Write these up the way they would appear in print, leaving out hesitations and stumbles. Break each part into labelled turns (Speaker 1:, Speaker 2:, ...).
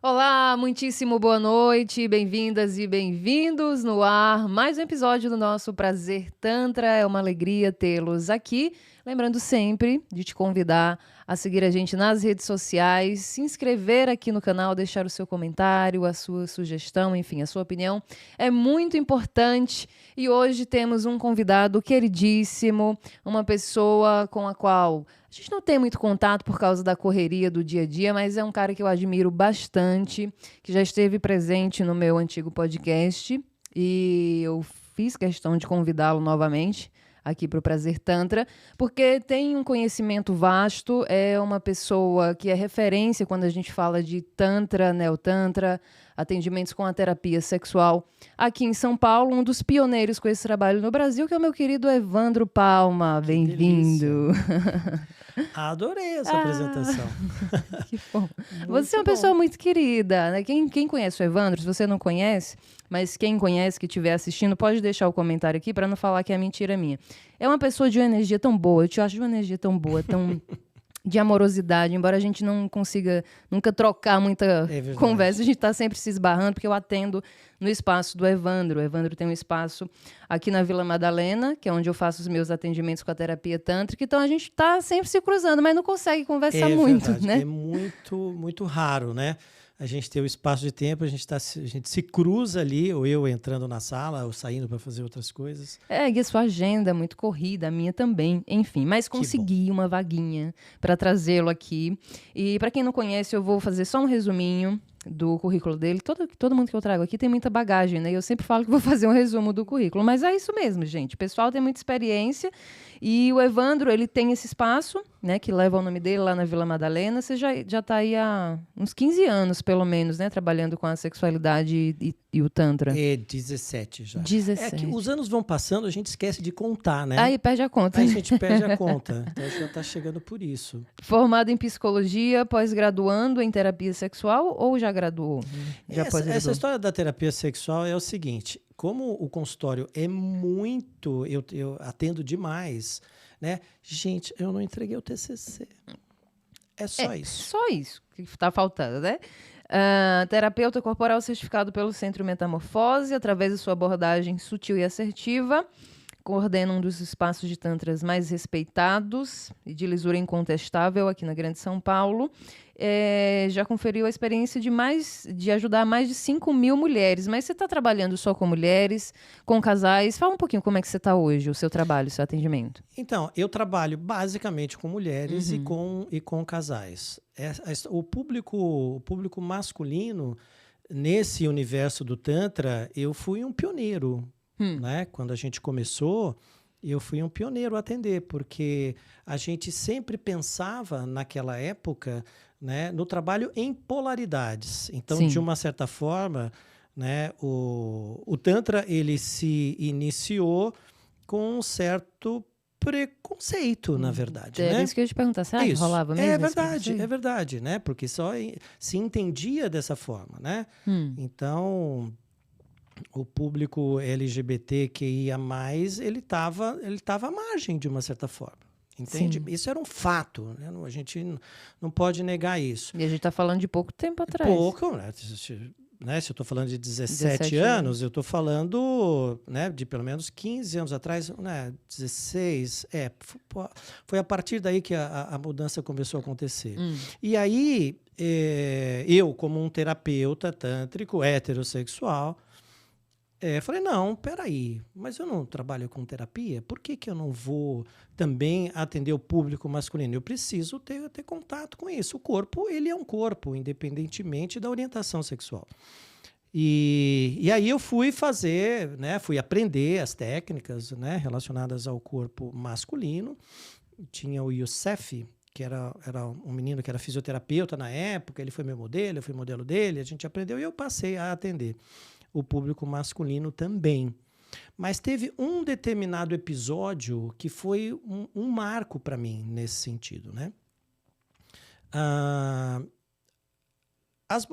Speaker 1: Olá, muitíssimo boa noite, bem-vindas e bem-vindos no ar. Mais um episódio do nosso Prazer Tantra. É uma alegria tê-los aqui. Lembrando sempre de te convidar a seguir a gente nas redes sociais, se inscrever aqui no canal, deixar o seu comentário, a sua sugestão, enfim, a sua opinião. É muito importante. E hoje temos um convidado queridíssimo, uma pessoa com a qual a gente não tem muito contato por causa da correria do dia a dia, mas é um cara que eu admiro bastante, que já esteve presente no meu antigo podcast e eu fiz questão de convidá-lo novamente aqui para o Prazer Tantra, porque tem um conhecimento vasto, é uma pessoa que é referência quando a gente fala de Tantra, Neotantra, atendimentos com a terapia sexual aqui em São Paulo, um dos pioneiros com esse trabalho no Brasil, que é o meu querido Evandro Palma. Bem-vindo!
Speaker 2: Adorei essa apresentação.
Speaker 1: Que bom. Você é uma pessoa muito querida, né? Quem conhece o Evandro, se você não conhece, mas quem conhece, que estiver assistindo, pode deixar o comentário aqui para não falar que é mentira minha. É uma pessoa de uma energia tão boa, eu te acho de uma energia tão boa, tão de amorosidade, embora a gente não consiga nunca trocar muita conversa, a gente está sempre se esbarrando, porque eu atendo no espaço do Evandro. O Evandro tem um espaço aqui na Vila Madalena, que é onde eu faço os meus atendimentos com a terapia tântrica, então a gente está sempre se cruzando, mas não consegue conversar muito,
Speaker 2: verdade.
Speaker 1: né?
Speaker 2: É muito raro, né? A gente tem o espaço de tempo, a gente se cruza ali, ou eu entrando na sala, ou saindo para fazer outras coisas.
Speaker 1: E a sua agenda é muito corrida, a minha também, enfim. Mas consegui uma vaguinha para trazê-lo aqui. E para quem não conhece, eu vou fazer só um resuminho do currículo dele. Todo mundo que eu trago aqui tem muita bagagem, né? Eu sempre falo que vou fazer um resumo do currículo, mas é isso mesmo, gente. O pessoal tem muita experiência e o Evandro, ele tem esse espaço, né, que leva o nome dele lá na Vila Madalena. Você já tá aí há uns 15 anos, pelo menos, né, trabalhando com a sexualidade e o Tantra.
Speaker 2: 17 já.
Speaker 1: 17.
Speaker 2: É que os anos vão passando, a gente esquece de contar, né?
Speaker 1: Aí perde a conta.
Speaker 2: Aí a gente perde a conta. Então já tá chegando por isso.
Speaker 1: Formado em psicologia, pós-graduando em terapia sexual ou já graduou?
Speaker 2: Essa história da terapia sexual é o seguinte: como o consultório é muito, eu atendo demais, né? Gente, eu não entreguei o TCC. É só isso.
Speaker 1: Só isso que está faltando, né? Terapeuta corporal certificado pelo Centro Metamorfose, através de sua abordagem sutil e assertiva, coordena um dos espaços de tantras mais respeitados e de lisura incontestável aqui na Grande São Paulo. Já conferiu a experiência de ajudar mais de 5.000 mulheres. Mas você está trabalhando só com mulheres, com casais? Fala um pouquinho como é que você está hoje, o seu trabalho, o seu atendimento.
Speaker 2: Então, eu trabalho basicamente com mulheres e com casais. O público masculino, nesse universo do Tantra, eu fui um pioneiro. Né? Quando a gente começou, eu fui um pioneiro a atender, porque a gente sempre pensava, naquela época, né, no trabalho em polaridades. Então, de uma certa forma, né, o Tantra ele se iniciou com um certo preconceito, na verdade.
Speaker 1: É
Speaker 2: né?
Speaker 1: isso que eu ia te perguntar. Será que rolava mesmo?
Speaker 2: É verdade, né? Porque só se entendia dessa forma, né? Então, o público LGBTQIA+, ele estava à margem, de uma certa forma. Entende? Sim. Isso era um fato, né? A gente não pode negar isso.
Speaker 1: E a gente está falando de pouco tempo atrás.
Speaker 2: Pouco, né? Se eu estou falando de 17 anos, eu estou falando, né, de pelo menos 15 anos atrás, né, 16. Foi a partir daí que a mudança começou a acontecer. E aí, eu, como um terapeuta tântrico, heterossexual, falei, não, peraí, mas eu não trabalho com terapia, por que eu não vou também atender o público masculino? Eu preciso ter contato com isso. O corpo, ele é um corpo, independentemente da orientação sexual. E aí eu fui fazer, né, fui aprender as técnicas, né, relacionadas ao corpo masculino. Tinha o Youssef, que era um menino que era fisioterapeuta na época, ele foi meu modelo, eu fui modelo dele, a gente aprendeu e eu passei a atender o público masculino também. Mas teve um determinado episódio que foi um marco para mim nesse sentido, né?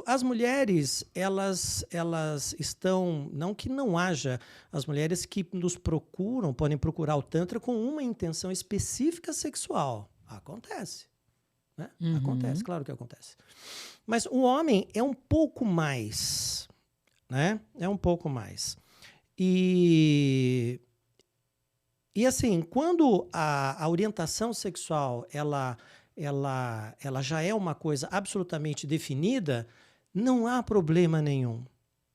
Speaker 2: As mulheres, elas estão... Não que não haja... As mulheres que nos procuram, podem procurar o Tantra com uma intenção específica sexual. Acontece. né? Acontece, claro que acontece. Mas o homem é um pouco mais, né? É um pouco mais. E assim, quando a orientação sexual ela já é uma coisa absolutamente definida, não há problema nenhum,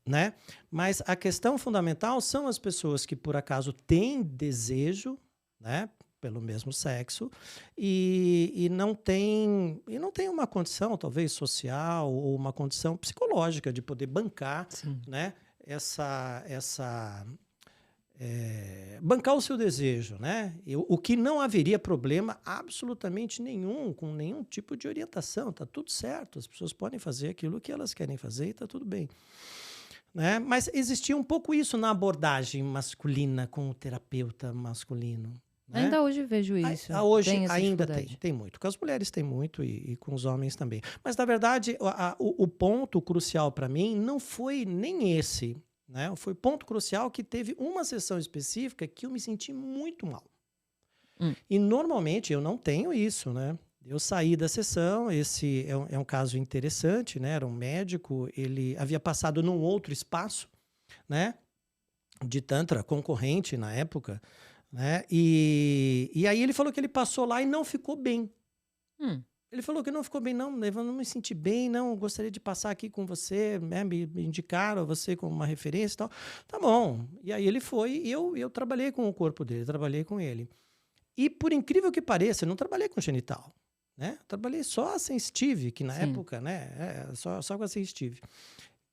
Speaker 2: né? Mas a questão fundamental são as pessoas que por acaso têm desejo, né, pelo mesmo sexo e não tem uma condição talvez social ou uma condição psicológica de poder bancar, né, bancar o seu desejo, né? O que não haveria problema absolutamente nenhum, com nenhum tipo de orientação, tá tudo certo, as pessoas podem fazer aquilo que elas querem fazer e tá tudo bem. Né? Mas existia um pouco isso na abordagem masculina com o terapeuta masculino. Né?
Speaker 1: Ainda hoje vejo isso.
Speaker 2: Hoje ainda tem muito. Com as mulheres tem muito e com os homens também. Mas, na verdade, o ponto crucial para mim não foi nem esse. Né? Foi ponto crucial que teve uma sessão específica que eu me senti muito mal. E normalmente eu não tenho isso, né? Eu saí da sessão, esse é um caso interessante, né? Era um médico, ele havia passado num outro espaço, né? De Tantra, concorrente na época, né? E aí ele falou que ele passou lá e não ficou bem. Ele falou que não ficou bem, não, eu não me senti bem, não, gostaria de passar aqui com você, né, me indicaram você como uma referência e tal. Tá bom. E aí ele foi e eu trabalhei com o corpo dele, trabalhei com ele. E por incrível que pareça, eu não trabalhei com genital, né? Eu trabalhei só a sensitive, que na época, né, só com a sensitive.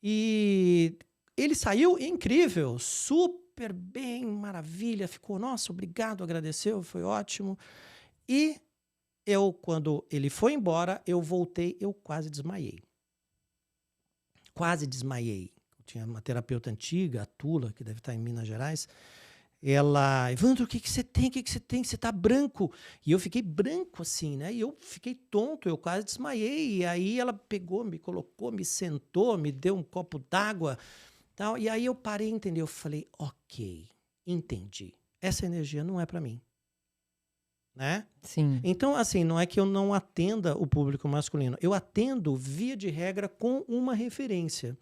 Speaker 2: E ele saiu incrível, super bem, maravilha, ficou, nossa, obrigado, agradeceu, foi ótimo. E quando ele foi embora, eu voltei, eu quase desmaiei. Quase desmaiei. Eu tinha uma terapeuta antiga, a Tula, que deve estar em Minas Gerais. Ela, Evandro, o que você tem? O que você tem? Você tá branco. E eu fiquei branco assim, né? E eu fiquei tonto, eu quase desmaiei. E aí ela pegou, me colocou, me sentou, me deu um copo d'água. Tal. E aí eu parei, entendeu? Eu falei, ok, entendi. Essa energia não é para mim. Né?
Speaker 1: Sim.
Speaker 2: Então, assim, não é que eu não atenda o público masculino. Eu atendo, via de regra, com uma referência.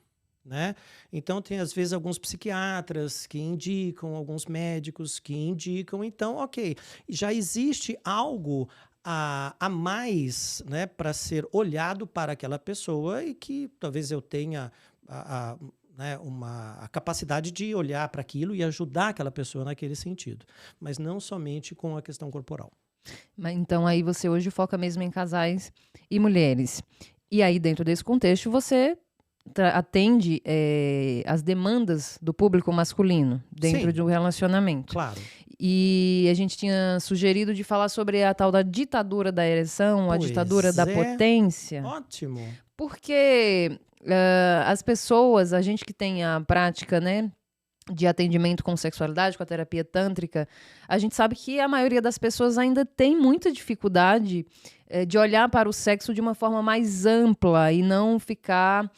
Speaker 2: Né? Então, tem, às vezes, alguns psiquiatras que indicam, alguns médicos que indicam. Então, ok, já existe algo a mais, né, para ser olhado para aquela pessoa e que talvez eu tenha né, a capacidade de olhar para aquilo e ajudar aquela pessoa naquele sentido. Mas não somente com a questão corporal.
Speaker 1: Então, aí você hoje foca mesmo em casais e mulheres. E aí, dentro desse contexto, você atende as demandas do público masculino dentro de um relacionamento.
Speaker 2: Claro.
Speaker 1: E a gente tinha sugerido de falar sobre a tal da ditadura da ereção, a ditadura da potência.
Speaker 2: Ótimo.
Speaker 1: Porque as pessoas, a gente que tem a prática, né, de atendimento com sexualidade, com a terapia tântrica, a gente sabe que a maioria das pessoas ainda tem muita dificuldade de olhar para o sexo de uma forma mais ampla e não ficar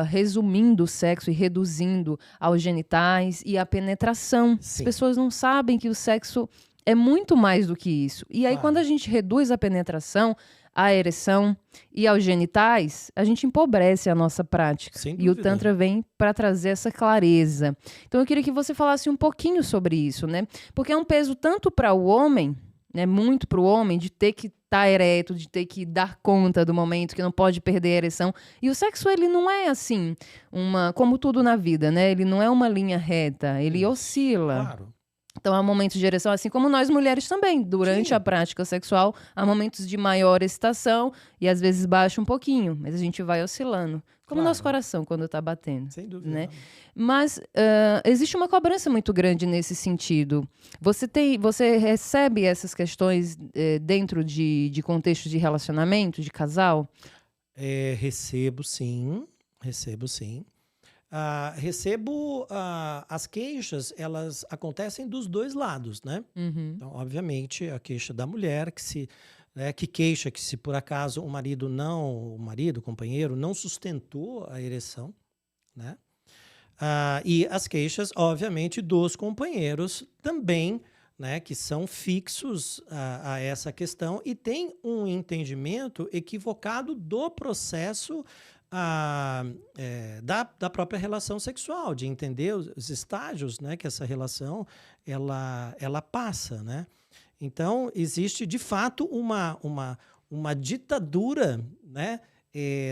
Speaker 1: resumindo o sexo e reduzindo aos genitais e à penetração.
Speaker 2: Sim.
Speaker 1: As pessoas não sabem que o sexo é muito mais do que isso. E aí, quando a gente reduz a penetração, a ereção e aos genitais, a gente empobrece a nossa prática. E o Tantra vem para trazer essa clareza. Então eu queria que você falasse um pouquinho sobre isso, né? Porque é um peso tanto para o homem, né? Muito para o homem, de ter que estar ereto, de ter que dar conta do momento, que não pode perder a ereção. E o sexo, ele não é assim, como tudo na vida, né? Ele não é uma linha reta, ele oscila.
Speaker 2: Claro.
Speaker 1: Então, há momentos de ereção, assim como nós mulheres também. Durante a prática sexual, há momentos de maior excitação e às vezes baixa um pouquinho, mas a gente vai oscilando. Como o nosso coração quando está batendo.
Speaker 2: Sem dúvida.
Speaker 1: Né? Mas existe uma cobrança muito grande nesse sentido. Você recebe essas questões dentro de contextos de relacionamento, de casal?
Speaker 2: Recebo sim. Recebo as queixas, elas acontecem dos dois lados, né? Então, obviamente, a queixa da mulher que queixa que se por acaso o companheiro não sustentou a ereção, né? E as queixas, obviamente, dos companheiros também, né, que são fixos a essa questão e tem um entendimento equivocado do processo da própria relação sexual, de entender os estágios, né, que essa relação ela passa, né? Então, existe, de fato, uma ditadura, né,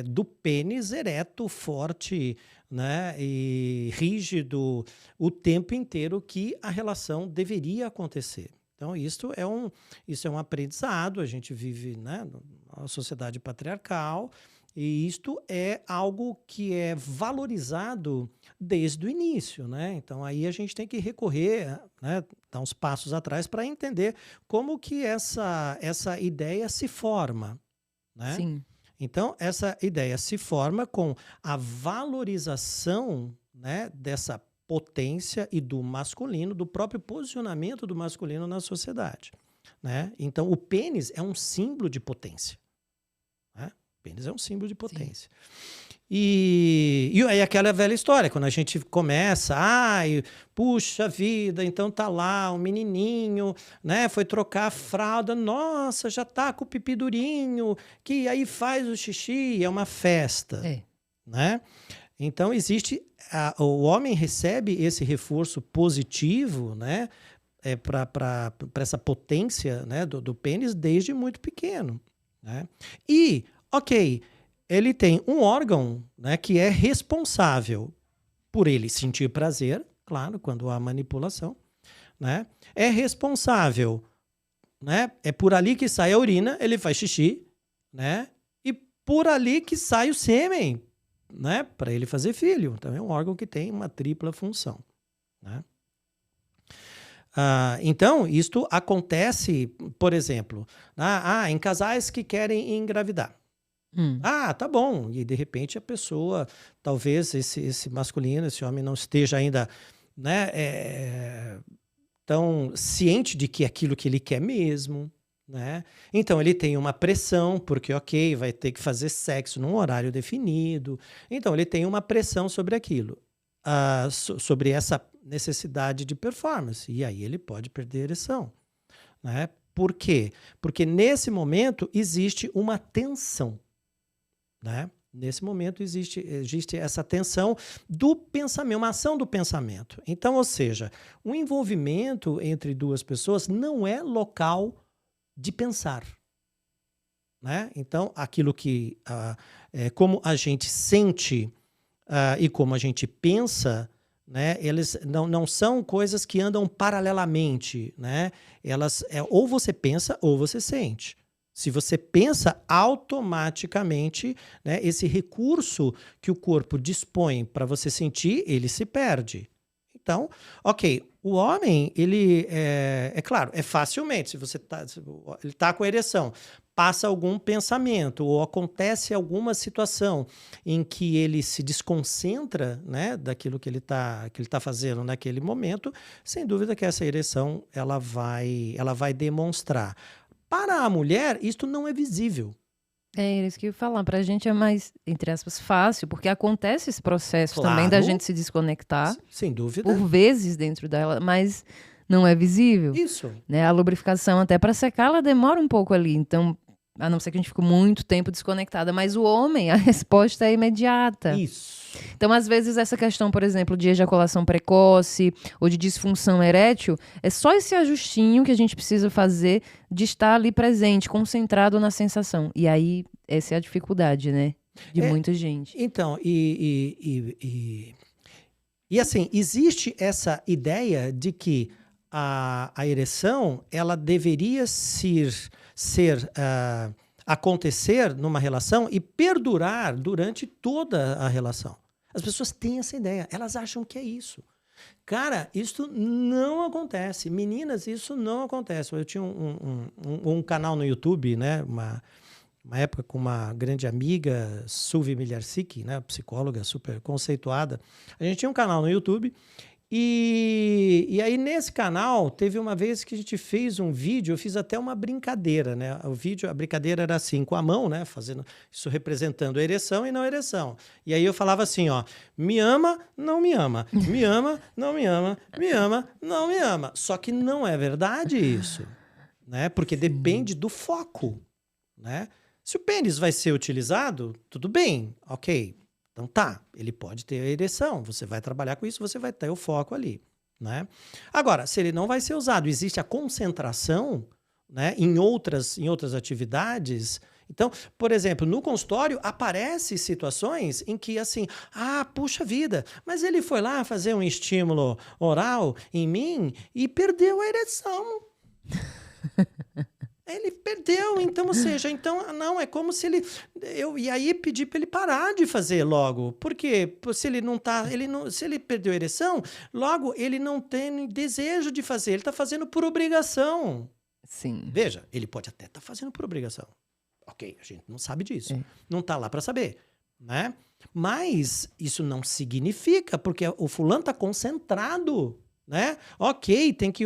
Speaker 2: do pênis ereto, forte, né, e rígido o tempo inteiro que a relação deveria acontecer. Então, isso é um aprendizado. A gente vive, né, numa sociedade patriarcal e isto é algo que é valorizado desde o início, né? Então, aí a gente tem que recorrer, né, dar uns passos atrás para entender como que essa ideia se forma, né?
Speaker 1: Sim.
Speaker 2: Então, essa ideia se forma com a valorização, né, dessa potência e do masculino, do próprio posicionamento do masculino na sociedade, né? Então, o pênis é um símbolo de potência, né? O pênis é um símbolo de potência. Sim. E aí aquela velha história, quando a gente começa, puxa vida, então tá lá um menininho, né, foi trocar a fralda, nossa, já tá com o pipi durinho, que aí faz o xixi, é uma festa, né? Então existe, o homem recebe esse reforço positivo, né, para essa potência, né, do pênis desde muito pequeno, né? E, ok, ele tem um órgão, né, que é responsável por ele sentir prazer, claro, quando há manipulação, né? É responsável, né? É por ali que sai a urina, ele faz xixi, né? E por ali que sai o sêmen, né? Para ele fazer filho. Então é um órgão que tem uma tripla função, né? Então, isto acontece, por exemplo, em casais que querem engravidar. Tá bom. E de repente a pessoa, talvez esse masculino, esse homem não esteja ainda, né, tão ciente de que é aquilo que ele quer mesmo, né? Então ele tem uma pressão, porque ok, vai ter que fazer sexo num horário definido. Então ele tem uma pressão sobre aquilo, sobre essa necessidade de performance. E aí ele pode perder a ereção, né? Por quê? Porque nesse momento existe uma tensão, né? Nesse momento existe essa tensão do pensamento, uma ação do pensamento. Então, ou seja, o envolvimento entre duas pessoas não é local de pensar, né? Então, aquilo que, como a gente sente e como a gente pensa, né? Eles não são coisas que andam paralelamente, né? Elas ou você pensa ou você sente. Se você pensa, automaticamente, né, esse recurso que o corpo dispõe para você sentir, ele se perde. Então, ok, o homem, ele, claro, é facilmente, se ele está com ereção, passa algum pensamento ou acontece alguma situação em que ele se desconcentra, né, daquilo que ele tá fazendo naquele momento, sem dúvida que essa ereção ela vai demonstrar. Para a mulher, isto não é visível.
Speaker 1: É isso que eu ia falar. Pra gente é mais, entre aspas, fácil, porque acontece esse processo
Speaker 2: Claro.
Speaker 1: também da gente se desconectar.
Speaker 2: Sem dúvida.
Speaker 1: Por vezes dentro dela, mas não é visível.
Speaker 2: Isso.
Speaker 1: Né? A lubrificação, até para secar, ela demora um pouco ali. Então, a não ser que a gente fique muito tempo desconectada. Mas o homem, a resposta é imediata.
Speaker 2: Isso.
Speaker 1: Então, às vezes, essa questão, por exemplo, de ejaculação precoce ou de disfunção erétil, é só esse ajustinho que a gente precisa fazer de estar ali presente, concentrado na sensação. E aí, essa é a dificuldade, né? De muita gente.
Speaker 2: Então, e assim, existe essa ideia de que a ereção, ela deveria acontecer numa relação e perdurar durante toda a relação. As pessoas têm essa ideia, elas acham que é isso. Cara, isso não acontece. Meninas, isso não acontece. Eu tinha um canal no YouTube, né? Uma época com uma grande amiga, Suvi Milharczyk, né? Psicóloga super conceituada. A gente tinha um canal no YouTube E aí, nesse canal, teve uma vez que a gente fez um vídeo, eu fiz até uma brincadeira, né? A brincadeira era assim, com a mão, né? Fazendo isso, representando a ereção e não a ereção. E aí eu falava assim, ó, me ama, não me ama, me ama, não me ama, me ama, não me ama. Só que não é verdade isso, né? Porque depende do foco, né? Se o pênis vai ser utilizado, tudo bem, ok. Então tá, ele pode ter a ereção, você vai trabalhar com isso, você vai ter o foco ali, né? Agora, se ele não vai ser usado, existe a concentração, né, em outras atividades. Então, por exemplo, no consultório aparecem situações em que assim, puxa vida, mas ele foi lá fazer um estímulo oral em mim e perdeu a ereção. Ele perdeu, então, ou seja, então, não, é como se ele... E aí pedi para ele parar de fazer logo. Por quê? Se ele não tá... se ele perdeu a ereção, logo ele não tem desejo de fazer. Ele está fazendo por obrigação.
Speaker 1: Sim.
Speaker 2: Veja, ele pode até estar fazendo por obrigação. Ok, a gente não sabe disso. Não está lá para saber, né? Mas isso não significa, porque o fulano está concentrado, né? Ok, tem que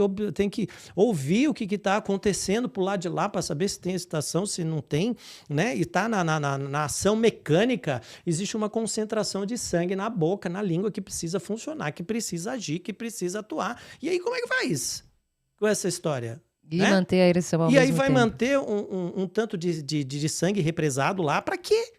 Speaker 2: ouvir o que está acontecendo por lado de lá para saber se tem excitação, se não tem, né? E está na ação mecânica, existe uma concentração de sangue na boca, na língua que precisa funcionar, que precisa agir, que precisa atuar. E aí como é que faz com essa história?
Speaker 1: E
Speaker 2: né?
Speaker 1: manter a ereção ao mesmo tempo.
Speaker 2: E aí vai manter um tanto de sangue represado lá para quê?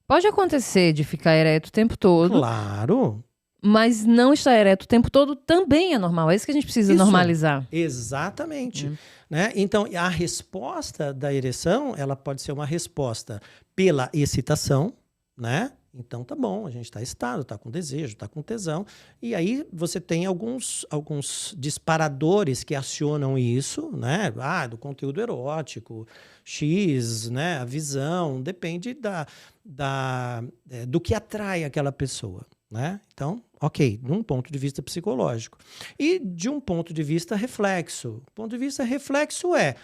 Speaker 1: Pode acontecer de ficar ereto o tempo todo.
Speaker 2: Claro.
Speaker 1: Mas não estar ereto o tempo todo também é normal. É isso que a gente precisa normalizar.
Speaker 2: Exatamente. Né? Então, a resposta da ereção, ela pode ser uma resposta pela excitação, né? Então, tá bom, a gente está excitado, está com desejo, está com tesão. E aí você tem alguns disparadores que acionam isso, né? Do conteúdo erótico, X, né? A visão, depende do que atrai aquela pessoa. Né? Então, ok, de um ponto de vista psicológico. E de um ponto de vista reflexo. O ponto de vista reflexo é,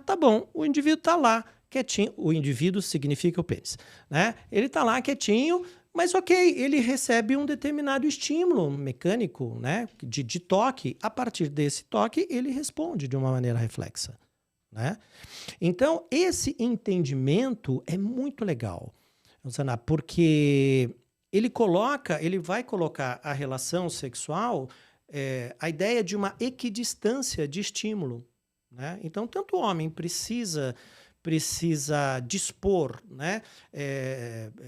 Speaker 2: tá bom, o indivíduo está lá quietinho, o indivíduo significa o pênis, né? Ele está lá quietinho, mas ok, ele recebe um determinado estímulo mecânico, né? De toque. A partir desse toque, ele responde de uma maneira reflexa, né? Então, esse entendimento é muito legal, Rosana, porque... ele vai colocar a relação sexual, a ideia de uma equidistância de estímulo, né? Então, tanto o homem precisa dispor, né,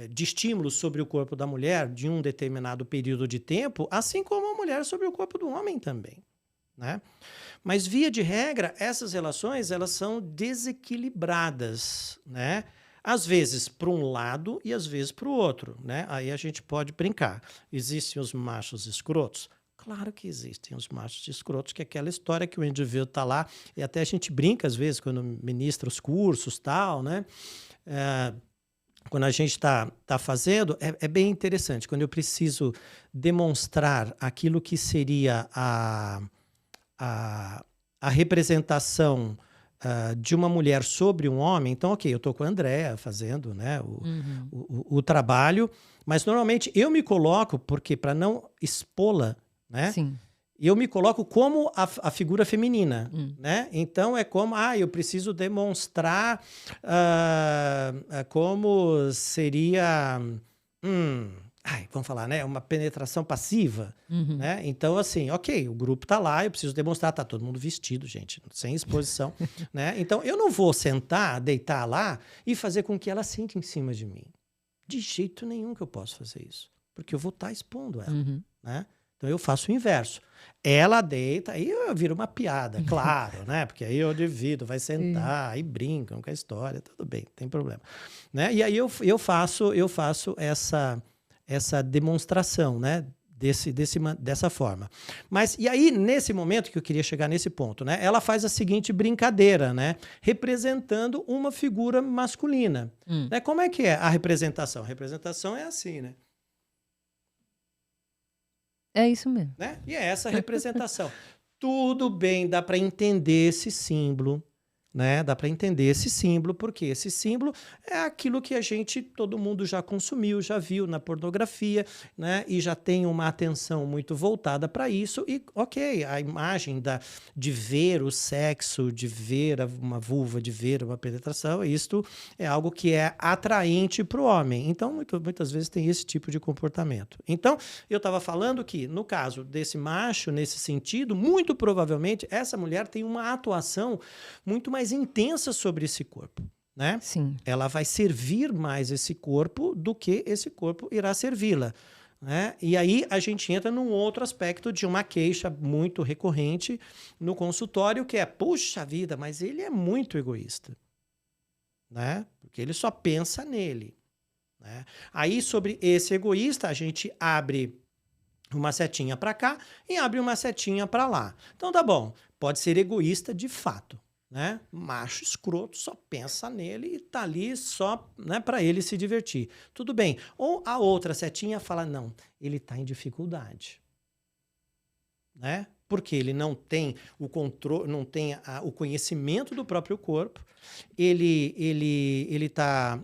Speaker 2: de estímulos sobre o corpo da mulher de um determinado período de tempo, assim como a mulher sobre o corpo do homem também, né? Mas, via de regra, essas relações elas são desequilibradas, né? Às vezes para um lado e às vezes para o outro, né? Aí a gente pode brincar. Existem os machos escrotos? Claro que existem os machos escrotos, que é aquela história que o indivíduo está lá, e até a gente brinca às vezes quando ministra os cursos, tal, né? Quando a gente está fazendo, é bem interessante. Quando eu preciso demonstrar aquilo que seria a representação de uma mulher sobre um homem, então, ok, eu estou com a Andréa fazendo, né, o trabalho, mas normalmente eu me coloco, porque para não expô-la, né,
Speaker 1: Sim.
Speaker 2: eu me coloco como a figura feminina, né? Então é como, eu preciso demonstrar como seria, vamos falar, né? Uma penetração passiva, né? Então, assim, ok, o grupo tá lá, eu preciso demonstrar, tá todo mundo vestido, gente, sem exposição, né? Então, eu não vou sentar, deitar lá e fazer com que ela sente em cima de mim. De jeito nenhum que eu posso fazer isso, porque eu vou estar expondo ela, né? Então, eu faço o inverso. Ela deita, aí eu viro uma piada, claro, né? Porque aí eu divido, vai sentar, aí brincam com a história, tudo bem, não tem problema, né? E aí eu faço essa demonstração, né? Dessa forma. Mas, e aí, nesse momento que eu queria chegar nesse ponto, né? Ela faz a seguinte brincadeira, né? Representando uma figura masculina. Né? Como é que é a representação? A representação é assim, né?
Speaker 1: É isso mesmo.
Speaker 2: Né? E é essa representação. Tudo bem, dá para entender esse símbolo, né? Dá para entender esse símbolo, porque esse símbolo é aquilo que todo mundo já consumiu, já viu na pornografia, né? E já tem uma atenção muito voltada para isso. E, ok, a imagem de ver o sexo, de ver uma vulva, de ver uma penetração, isto é algo que é atraente para o homem. Então, muitas vezes tem esse tipo de comportamento. Então, eu estava falando que, no caso desse macho, nesse sentido, muito provavelmente, essa mulher tem uma atuação muito mais intensa sobre esse corpo, né?
Speaker 1: Sim.
Speaker 2: Ela vai servir mais esse corpo do que esse corpo irá servi-la, né? E aí a gente entra num outro aspecto de uma queixa muito recorrente no consultório, que é, puxa vida, mas ele é muito egoísta, né? Porque ele só pensa nele, né? Aí, sobre esse egoísta, a gente abre uma setinha para cá e abre uma setinha para lá. Então tá bom, pode ser egoísta de fato, né? Macho escroto só pensa nele e tá ali só, né, para ele se divertir. Tudo bem. Ou a outra setinha fala, não, ele tá em dificuldade, né? Porque ele não tem o controle, não tem o conhecimento do próprio corpo, ele tá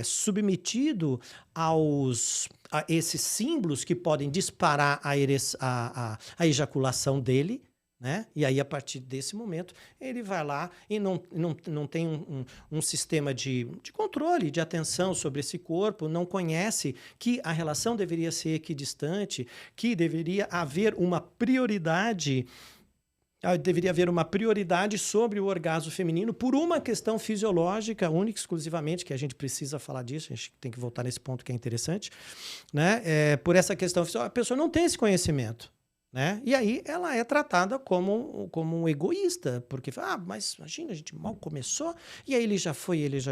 Speaker 2: submetido a esses símbolos que podem disparar a ejaculação dele, né? E aí, a partir desse momento, ele vai lá e não tem um sistema de controle, de atenção sobre esse corpo, não conhece que a relação deveria ser equidistante, que deveria haver uma prioridade sobre o orgasmo feminino por uma questão fisiológica, única e exclusivamente, que a gente precisa falar disso, a gente tem que voltar nesse ponto que é interessante, né? Por essa questão fisiológica, a pessoa não tem esse conhecimento, né? E aí ela é tratada como um egoísta, porque, mas imagina, a gente mal começou, e aí ele já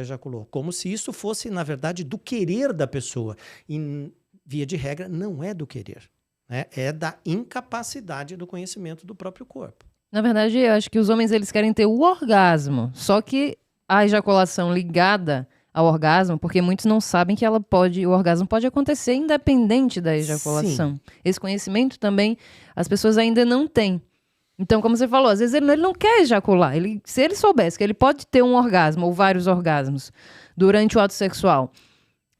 Speaker 2: ejaculou, como se isso fosse, na verdade, do querer da pessoa. E, via de regra, não é do querer, né? É da incapacidade do conhecimento do próprio corpo.
Speaker 1: Na verdade, eu acho que os homens eles querem ter o orgasmo, só que a ejaculação ligada ao orgasmo, porque muitos não sabem que o orgasmo pode acontecer independente da ejaculação.
Speaker 2: Sim.
Speaker 1: Esse conhecimento também as pessoas ainda não têm. Então, como você falou, às vezes ele não quer ejacular. Se ele soubesse que ele pode ter um orgasmo ou vários orgasmos durante o ato sexual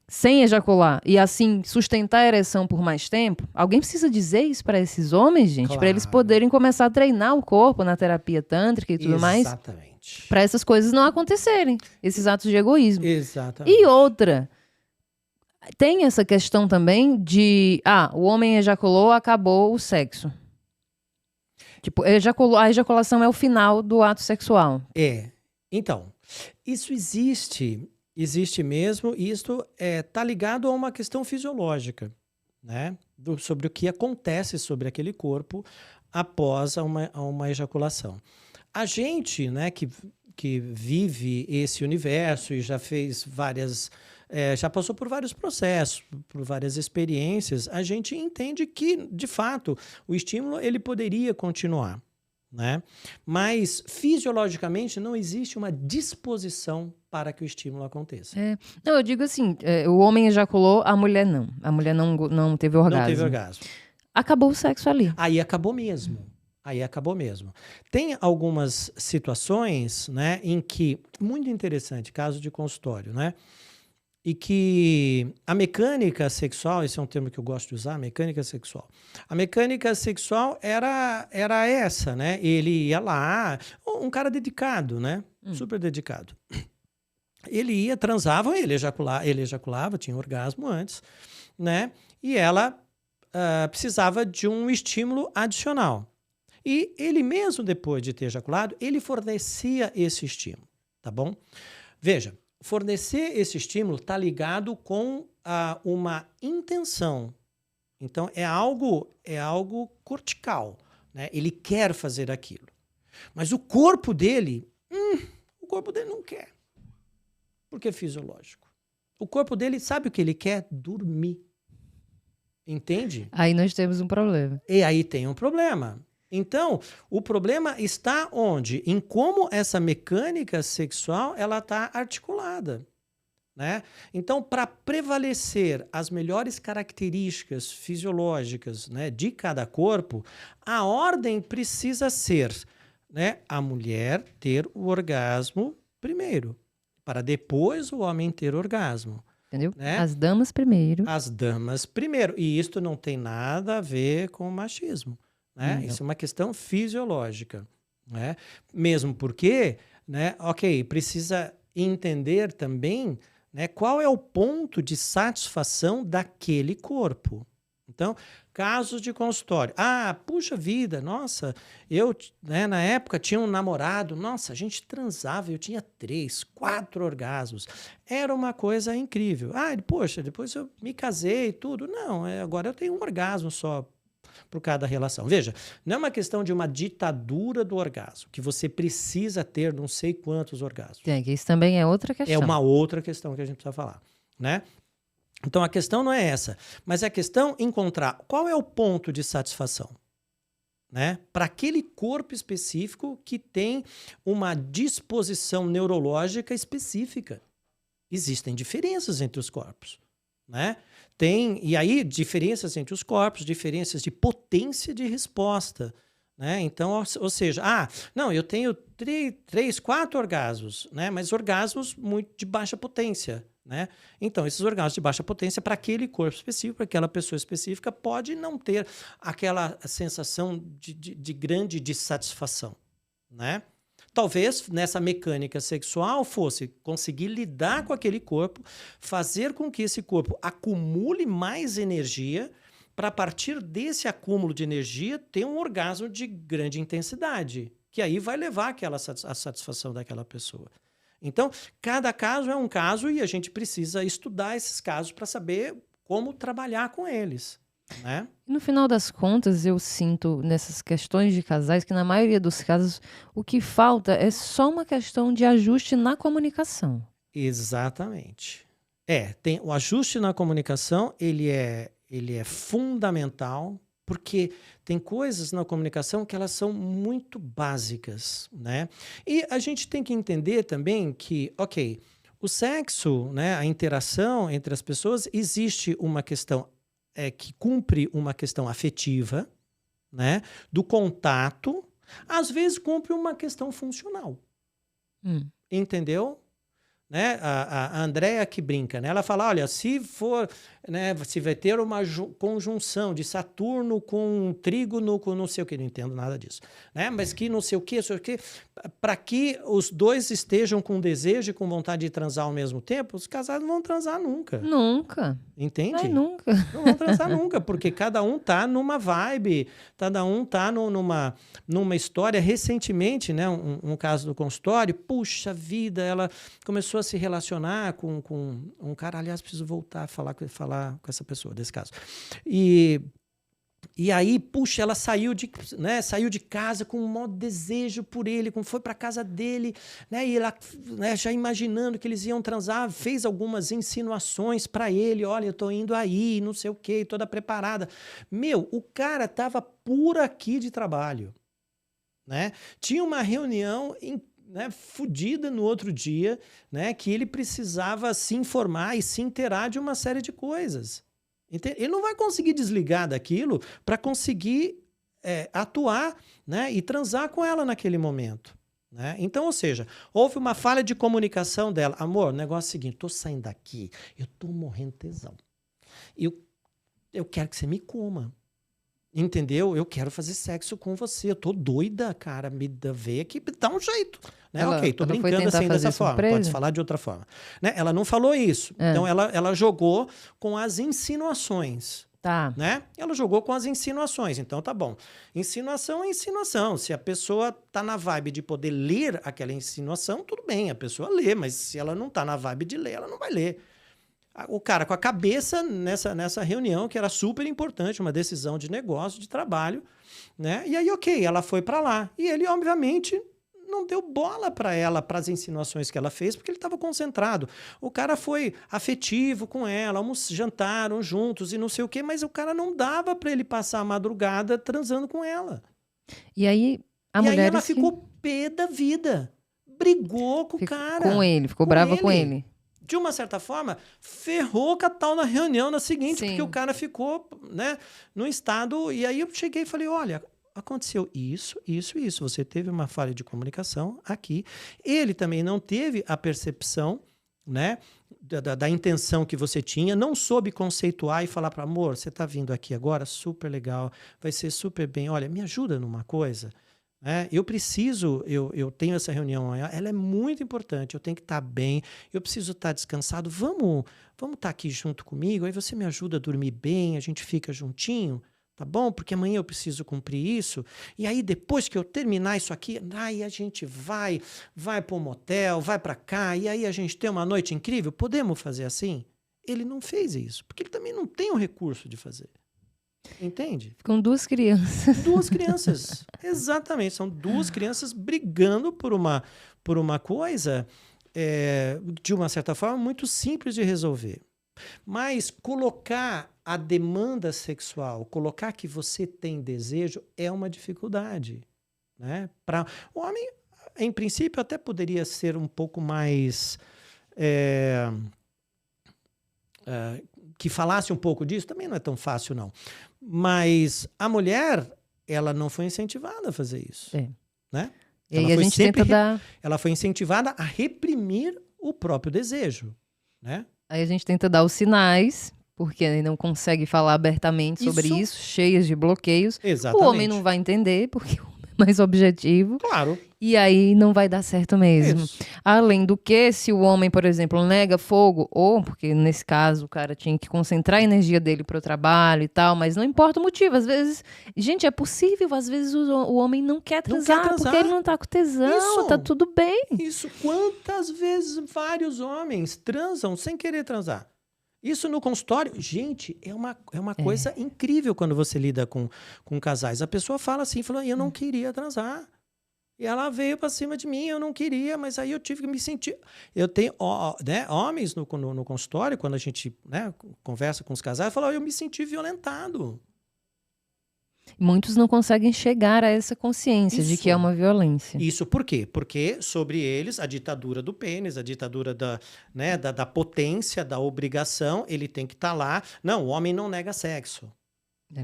Speaker 1: sem ejacular e assim sustentar a ereção por mais tempo, alguém precisa dizer isso para esses homens, gente,
Speaker 2: Claro.
Speaker 1: para eles poderem começar a treinar o corpo na terapia tântrica e tudo mais.
Speaker 2: Exatamente.
Speaker 1: Para essas coisas não acontecerem, esses atos de egoísmo.
Speaker 2: Exatamente.
Speaker 1: E outra, tem essa questão também de, o homem ejaculou, acabou o sexo. Tipo, a ejaculação é o final do ato sexual.
Speaker 2: Então, isso existe mesmo, e isso está ligado a uma questão fisiológica, né? Sobre o que acontece sobre aquele corpo após uma ejaculação. A gente, né, que vive esse universo e já fez já passou por vários processos, por várias experiências, a gente entende que, de fato, o estímulo ele poderia continuar, né? Mas, fisiologicamente, não existe uma disposição para que o estímulo aconteça.
Speaker 1: Não, eu digo assim, o homem ejaculou, a mulher não. A mulher não teve orgasmo.
Speaker 2: Não teve orgasmo.
Speaker 1: Acabou o sexo ali.
Speaker 2: Aí acabou mesmo. Tem algumas situações, né, em que, muito interessante, caso de consultório, né, e que a mecânica sexual, esse é um termo que eu gosto de usar, mecânica sexual. A mecânica sexual era essa, né? Ele ia lá, um cara dedicado, né? Super dedicado. Ele ia, transava, ele ejaculava, tinha orgasmo antes, né? E ela precisava de um estímulo adicional. E ele mesmo, depois de ter ejaculado, ele fornecia esse estímulo, tá bom? Veja, fornecer esse estímulo está ligado com uma intenção. Então, é algo cortical, né? Ele quer fazer aquilo. Mas o corpo dele não quer. Porque é fisiológico. O corpo dele sabe o que ele quer? Dormir. Entende?
Speaker 1: Aí nós temos um problema.
Speaker 2: E aí tem um problema. Então, o problema está onde? Em como essa mecânica sexual ela está articulada, né? Então, para prevalecer as melhores características fisiológicas, né, de cada corpo, a ordem precisa ser, né, a mulher ter o orgasmo primeiro, para depois o homem ter orgasmo.
Speaker 1: Entendeu?
Speaker 2: Né?
Speaker 1: As damas primeiro.
Speaker 2: As damas primeiro. E isto não tem nada a ver com machismo. Né? Isso é uma questão fisiológica. Né? Mesmo porque, né, ok, precisa entender também, né, qual é o ponto de satisfação daquele corpo. Então, casos de consultório. Ah, puxa vida, nossa, eu, né, na época tinha um namorado, nossa, a gente transava, eu tinha 3, 4 orgasmos. Era uma coisa incrível. Ah, poxa, depois eu me casei e tudo. Não, agora eu tenho um orgasmo só por cada relação. Veja, não é uma questão de uma ditadura do orgasmo, que você precisa ter não sei quantos orgasmos.
Speaker 1: Tem, que isso também é outra questão.
Speaker 2: É uma outra questão que a gente precisa falar, né? Então, a questão não é essa, mas é a questão encontrar qual é o ponto de satisfação, né? Para aquele corpo específico que tem uma disposição neurológica específica. Existem diferenças entre os corpos, né? E aí, diferenças entre os corpos, diferenças de potência de resposta, né? Então, ou seja, não, eu tenho 3, 4 orgasmos, né? Mas orgasmos muito de baixa potência. Né? Então, esses orgasmos de baixa potência para aquele corpo específico, para aquela pessoa específica, pode não ter aquela sensação de grande dissatisfação. Né? Talvez nessa mecânica sexual fosse conseguir lidar com aquele corpo, fazer com que esse corpo acumule mais energia para, a partir desse acúmulo de energia, ter um orgasmo de grande intensidade, que aí vai levar a satisfação daquela pessoa. Então, cada caso é um caso e a gente precisa estudar esses casos para saber como trabalhar com eles. Né?
Speaker 1: No final das contas, eu sinto nessas questões de casais que, na maioria dos casos, o que falta é só uma questão de ajuste na comunicação.
Speaker 2: Exatamente. Tem o ajuste na comunicação, ele é fundamental, porque tem coisas na comunicação que elas são muito básicas, né? E a gente tem que entender também que, ok, o sexo, né, a interação entre as pessoas, existe uma questão que cumpre uma questão afetiva, né, do contato, às vezes cumpre uma questão funcional. Entendeu? Né? A Andréa que brinca, né? Ela fala, olha, se for, né, se vai ter uma conjunção de Saturno com trígono com não sei o que, não entendo nada disso, né? Mas que não sei o que, para que os dois estejam com desejo e com vontade de transar ao mesmo tempo, os casados não vão transar nunca.
Speaker 1: Nunca.
Speaker 2: Entende?
Speaker 1: Ai, nunca.
Speaker 2: Não vão transar nunca, porque cada um tá numa vibe, cada um tá numa história. Recentemente, né, um caso do consultório, puxa vida, ela começou a se relacionar com um cara, aliás, preciso voltar a falar com essa pessoa desse caso. E aí, puxa, ela saiu de casa com um maior desejo por ele, foi para casa dele, né, e ela, né, já imaginando que eles iam transar, fez algumas insinuações para ele, olha, eu tô indo aí, não sei o quê, toda preparada. Meu, o cara tava por aqui de trabalho, né? Tinha uma reunião fudida no outro dia, né, que ele precisava se informar e se inteirar de uma série de coisas. Ele não vai conseguir desligar daquilo para conseguir atuar, né, e transar com ela naquele momento. Né? Então, ou seja, houve uma falha de comunicação dela. Amor, o negócio é o seguinte, tô saindo daqui, eu tô morrendo de tesão. Eu quero que você me coma. Entendeu? Eu quero fazer sexo com você. Eu tô doida, cara. Me vê aqui, dá um jeito. Né? Ok, tô brincando assim dessa forma. Pode falar de outra forma. Né? Ela não falou isso. Então, ela jogou com as insinuações.
Speaker 1: Tá.
Speaker 2: Né? Ela jogou com as insinuações. Então, tá bom. Insinuação é insinuação. Se a pessoa tá na vibe de poder ler aquela insinuação, tudo bem. A pessoa lê. Mas se ela não tá na vibe de ler, ela não vai ler. O cara com a cabeça nessa reunião, que era super importante, uma decisão de negócio, de trabalho, né? E aí, ok, ela foi para lá. E ele, obviamente, não deu bola para ela, para as insinuações que ela fez, porque ele estava concentrado. O cara foi afetivo com ela, jantaram juntos e não sei o quê, mas o cara não dava para ele passar a madrugada transando com ela.
Speaker 1: E aí,
Speaker 2: aí ela ficou pé da vida. Brigou com o cara.
Speaker 1: Com ele, ficou brava com ele.
Speaker 2: De uma certa forma, ferrou com a tal na reunião na seguinte, porque o cara ficou, né, num estado... E aí eu cheguei e falei, olha, aconteceu isso, isso e isso. Você teve uma falha de comunicação aqui. Ele também não teve a percepção, né, da intenção que você tinha, não soube conceituar e falar para amor, você está vindo aqui agora, super legal, vai ser super bem. Olha, me ajuda numa coisa. Eu preciso, eu tenho essa reunião, ela é muito importante, eu tenho que estar bem, eu preciso estar descansado, vamos estar aqui junto comigo, aí você me ajuda a dormir bem, a gente fica juntinho, tá bom? Porque amanhã eu preciso cumprir isso, e aí depois que eu terminar isso aqui, aí a gente vai para o motel, vai para cá, e aí a gente tem uma noite incrível, podemos fazer assim? Ele não fez isso, porque ele também não tem o recurso de fazer. Entende?
Speaker 1: Com 2 crianças.
Speaker 2: 2 crianças, exatamente. São 2 crianças brigando por uma coisa, de uma certa forma, muito simples de resolver. Mas colocar a demanda sexual, colocar que você tem desejo, é uma dificuldade. Né? Para o homem, em princípio, até poderia ser um pouco mais... que falasse um pouco disso, também não é tão fácil, não. Mas a mulher, ela não foi incentivada a fazer isso. Né?
Speaker 1: E aí a gente tenta dar...
Speaker 2: Ela foi incentivada a reprimir o próprio desejo. Né?
Speaker 1: Aí a gente tenta dar os sinais, porque não consegue falar abertamente sobre isso, cheias de bloqueios.
Speaker 2: Exatamente.
Speaker 1: O homem não vai entender, porque o homem é mais objetivo.
Speaker 2: Claro.
Speaker 1: E aí não vai dar certo mesmo. Isso. Além do que, se o homem, por exemplo, nega fogo, ou, porque nesse caso o cara tinha que concentrar a energia dele para o trabalho e tal, mas não importa o motivo. Às vezes, gente, é possível, às vezes o homem não quer transar, porque ele não tá com tesão, isso, tá tudo bem.
Speaker 2: Isso, quantas vezes vários homens transam sem querer transar? Isso no consultório, gente, é uma coisa incrível quando você lida com casais. A pessoa fala assim, eu não queria transar. E ela veio para cima de mim, eu não queria, mas aí eu tive que me sentir... Eu tenho homens no consultório, quando a gente conversa com os casais, falam, eu me senti violentado.
Speaker 1: Muitos não conseguem chegar a essa consciência de que é uma violência.
Speaker 2: Isso por quê? Porque sobre eles a ditadura do pênis, a ditadura da potência, da obrigação, ele tem que estar lá. Não, o homem não nega sexo.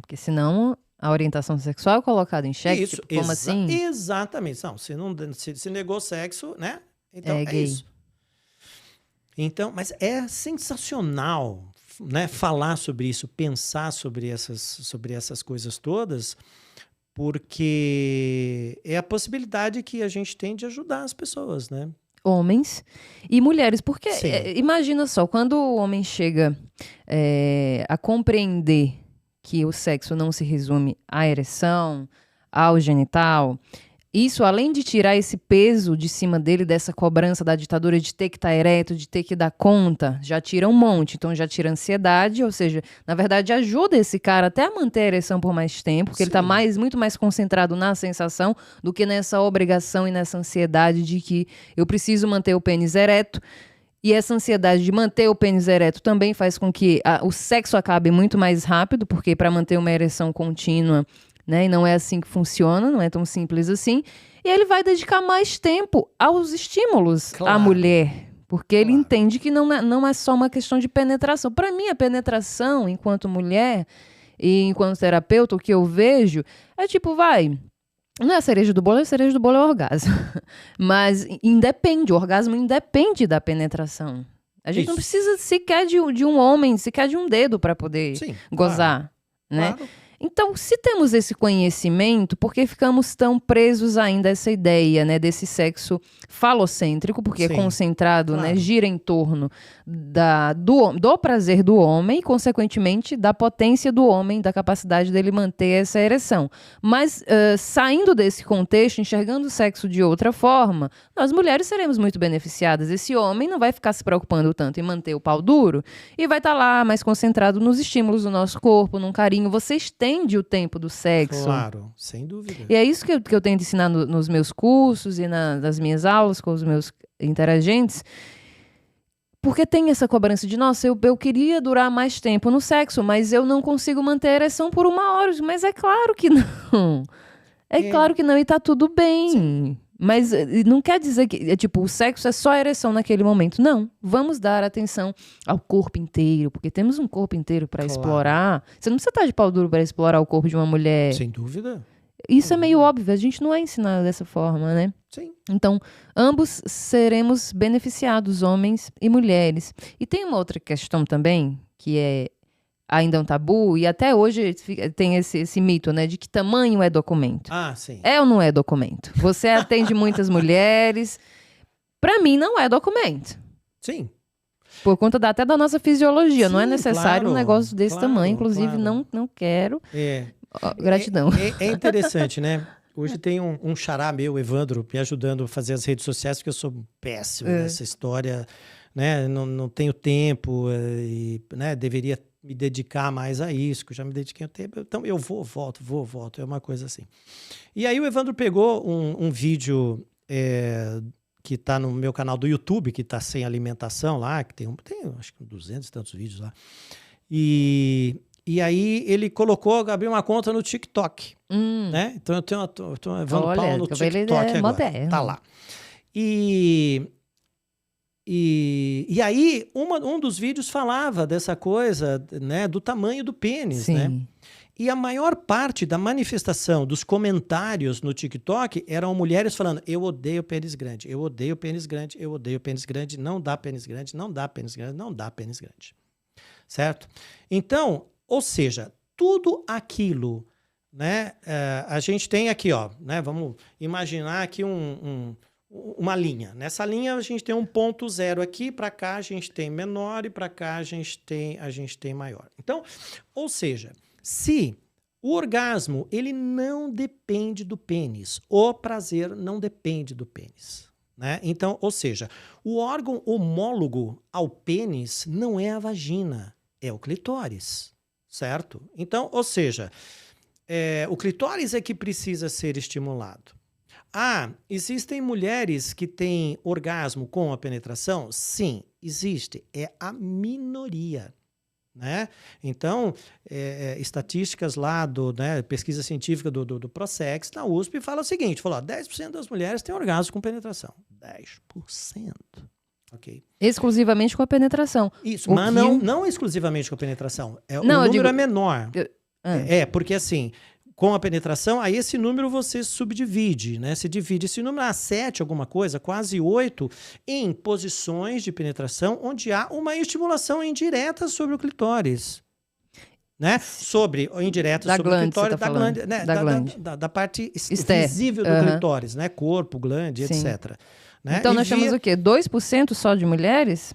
Speaker 1: Porque senão... A orientação sexual é colocada em xeque?
Speaker 2: Isso,
Speaker 1: tipo, como assim?
Speaker 2: Exatamente. Não, se negou sexo, né? Então é isso. Então, mas é sensacional, né, falar sobre isso, pensar sobre essas coisas todas, porque é a possibilidade que a gente tem de ajudar as pessoas, né?
Speaker 1: Homens e mulheres, porque imagina só, quando o homem chega a compreender que o sexo não se resume à ereção, ao genital, isso, além de tirar esse peso de cima dele, dessa cobrança da ditadura de ter que estar ereto, de ter que dar conta, já tira um monte. Então já tira ansiedade, ou seja, na verdade ajuda esse cara até a manter a ereção por mais tempo, porque ele está muito mais concentrado na sensação do que nessa obrigação e nessa ansiedade de que eu preciso manter o pênis ereto. E essa ansiedade de manter o pênis ereto também faz com que o sexo acabe muito mais rápido, porque para manter uma ereção contínua, né, e não é assim que funciona, não é tão simples assim. E ele vai dedicar mais tempo aos estímulos à mulher, porque ele entende que não é só uma questão de penetração. Para mim, a penetração, enquanto mulher e enquanto terapeuta, o que eu vejo é tipo, não é a cereja do bolo é o orgasmo. Mas o orgasmo independe da penetração. A gente não precisa sequer de um homem, sequer de um dedo para poder gozar. Né?
Speaker 2: Claro.
Speaker 1: Então, se temos esse conhecimento, por que ficamos tão presos ainda a essa ideia, né, desse sexo falocêntrico, porque é concentrado, né, gira em torno do prazer do homem e, consequentemente, da potência do homem, da capacidade dele manter essa ereção. Mas, saindo desse contexto, enxergando o sexo de outra forma, nós mulheres seremos muito beneficiadas. Esse homem não vai ficar se preocupando tanto em manter o pau duro e vai estar lá mais concentrado nos estímulos do nosso corpo, num carinho. Você estende o tempo do sexo.
Speaker 2: Claro, sem dúvida.
Speaker 1: E é isso que eu tento ensinar nos meus cursos e nas minhas aulas com os meus interagentes. Porque tem essa cobrança de, nossa, eu queria durar mais tempo no sexo, mas eu não consigo manter a ereção por 1 hora. Mas é claro que não. Claro que não, e tá tudo bem. Sim. Mas não quer dizer que o sexo é só a ereção naquele momento. Não. Vamos dar atenção ao corpo inteiro, porque temos um corpo inteiro para explorar. Você não precisa estar de pau duro para explorar o corpo de uma mulher.
Speaker 2: Sem dúvida.
Speaker 1: Isso é meio óbvio, a gente não é ensinado dessa forma, né?
Speaker 2: Sim.
Speaker 1: Então, ambos seremos beneficiados, homens e mulheres. E tem uma outra questão também, que é ainda um tabu, e até hoje tem esse mito, né? De que tamanho é documento.
Speaker 2: Ah, sim.
Speaker 1: É ou não é documento? Você atende muitas mulheres. Para mim, não é documento.
Speaker 2: Sim.
Speaker 1: Por conta até da nossa fisiologia.
Speaker 2: Sim,
Speaker 1: não é necessário um negócio desse tamanho. Inclusive,
Speaker 2: claro.
Speaker 1: não quero.
Speaker 2: É.
Speaker 1: Gratidão.
Speaker 2: É interessante, né? Hoje tem um xará meu, Evandro, me ajudando a fazer as redes sociais, porque eu sou péssimo nessa história, né? Não tenho tempo e, né, deveria me dedicar mais a isso, que eu já me dediquei ao tempo. Então, eu volto. É uma coisa assim. E aí o Evandro pegou um vídeo que está no meu canal do YouTube, que está sem alimentação lá, que tem acho que 200 e tantos vídeos lá. E aí ele abriu uma conta no TikTok, né? Então eu tô levando pau no TikTok agora.
Speaker 1: Moderno.
Speaker 2: Tá lá. E aí um dos vídeos falava dessa coisa, né, do tamanho do pênis,
Speaker 1: Sim.
Speaker 2: né? E a maior parte da manifestação dos comentários no TikTok eram mulheres falando: eu odeio pênis grande, eu odeio pênis grande, eu odeio pênis grande, não dá pênis grande, não dá pênis grande, não dá pênis grande. Certo? Então, ou seja, tudo aquilo, né? A gente tem aqui, ó, né? Vamos imaginar aqui uma linha. Nessa linha a gente tem um ponto zero aqui, para cá a gente tem menor e para cá a gente tem maior. Então, ou seja, se o orgasmo ele não depende do pênis, o prazer não depende do pênis, né? Então, ou seja, o órgão homólogo ao pênis não é a vagina, é o clitóris, certo? Então, ou seja, o clitóris é que precisa ser estimulado. Existem mulheres que têm orgasmo com a penetração? Sim, existe. É a minoria, né? Então, estatísticas lá né, pesquisa científica do Prosex, na USP, fala o seguinte, falou, 10% das mulheres têm orgasmo com penetração. 10%. Ok.
Speaker 1: Exclusivamente com a penetração.
Speaker 2: Isso, mas não exclusivamente com a penetração. O número é menor. Porque assim, com a penetração, aí esse número você subdivide, né? Você divide esse número a 7, alguma coisa, quase 8, em posições de penetração onde há uma estimulação indireta sobre o clitóris. Né? Indireta sobre o clitóris, da parte visível do clitóris, né? Corpo, glande, etc. Né?
Speaker 1: Então nós temos o quê? 2% só de mulheres?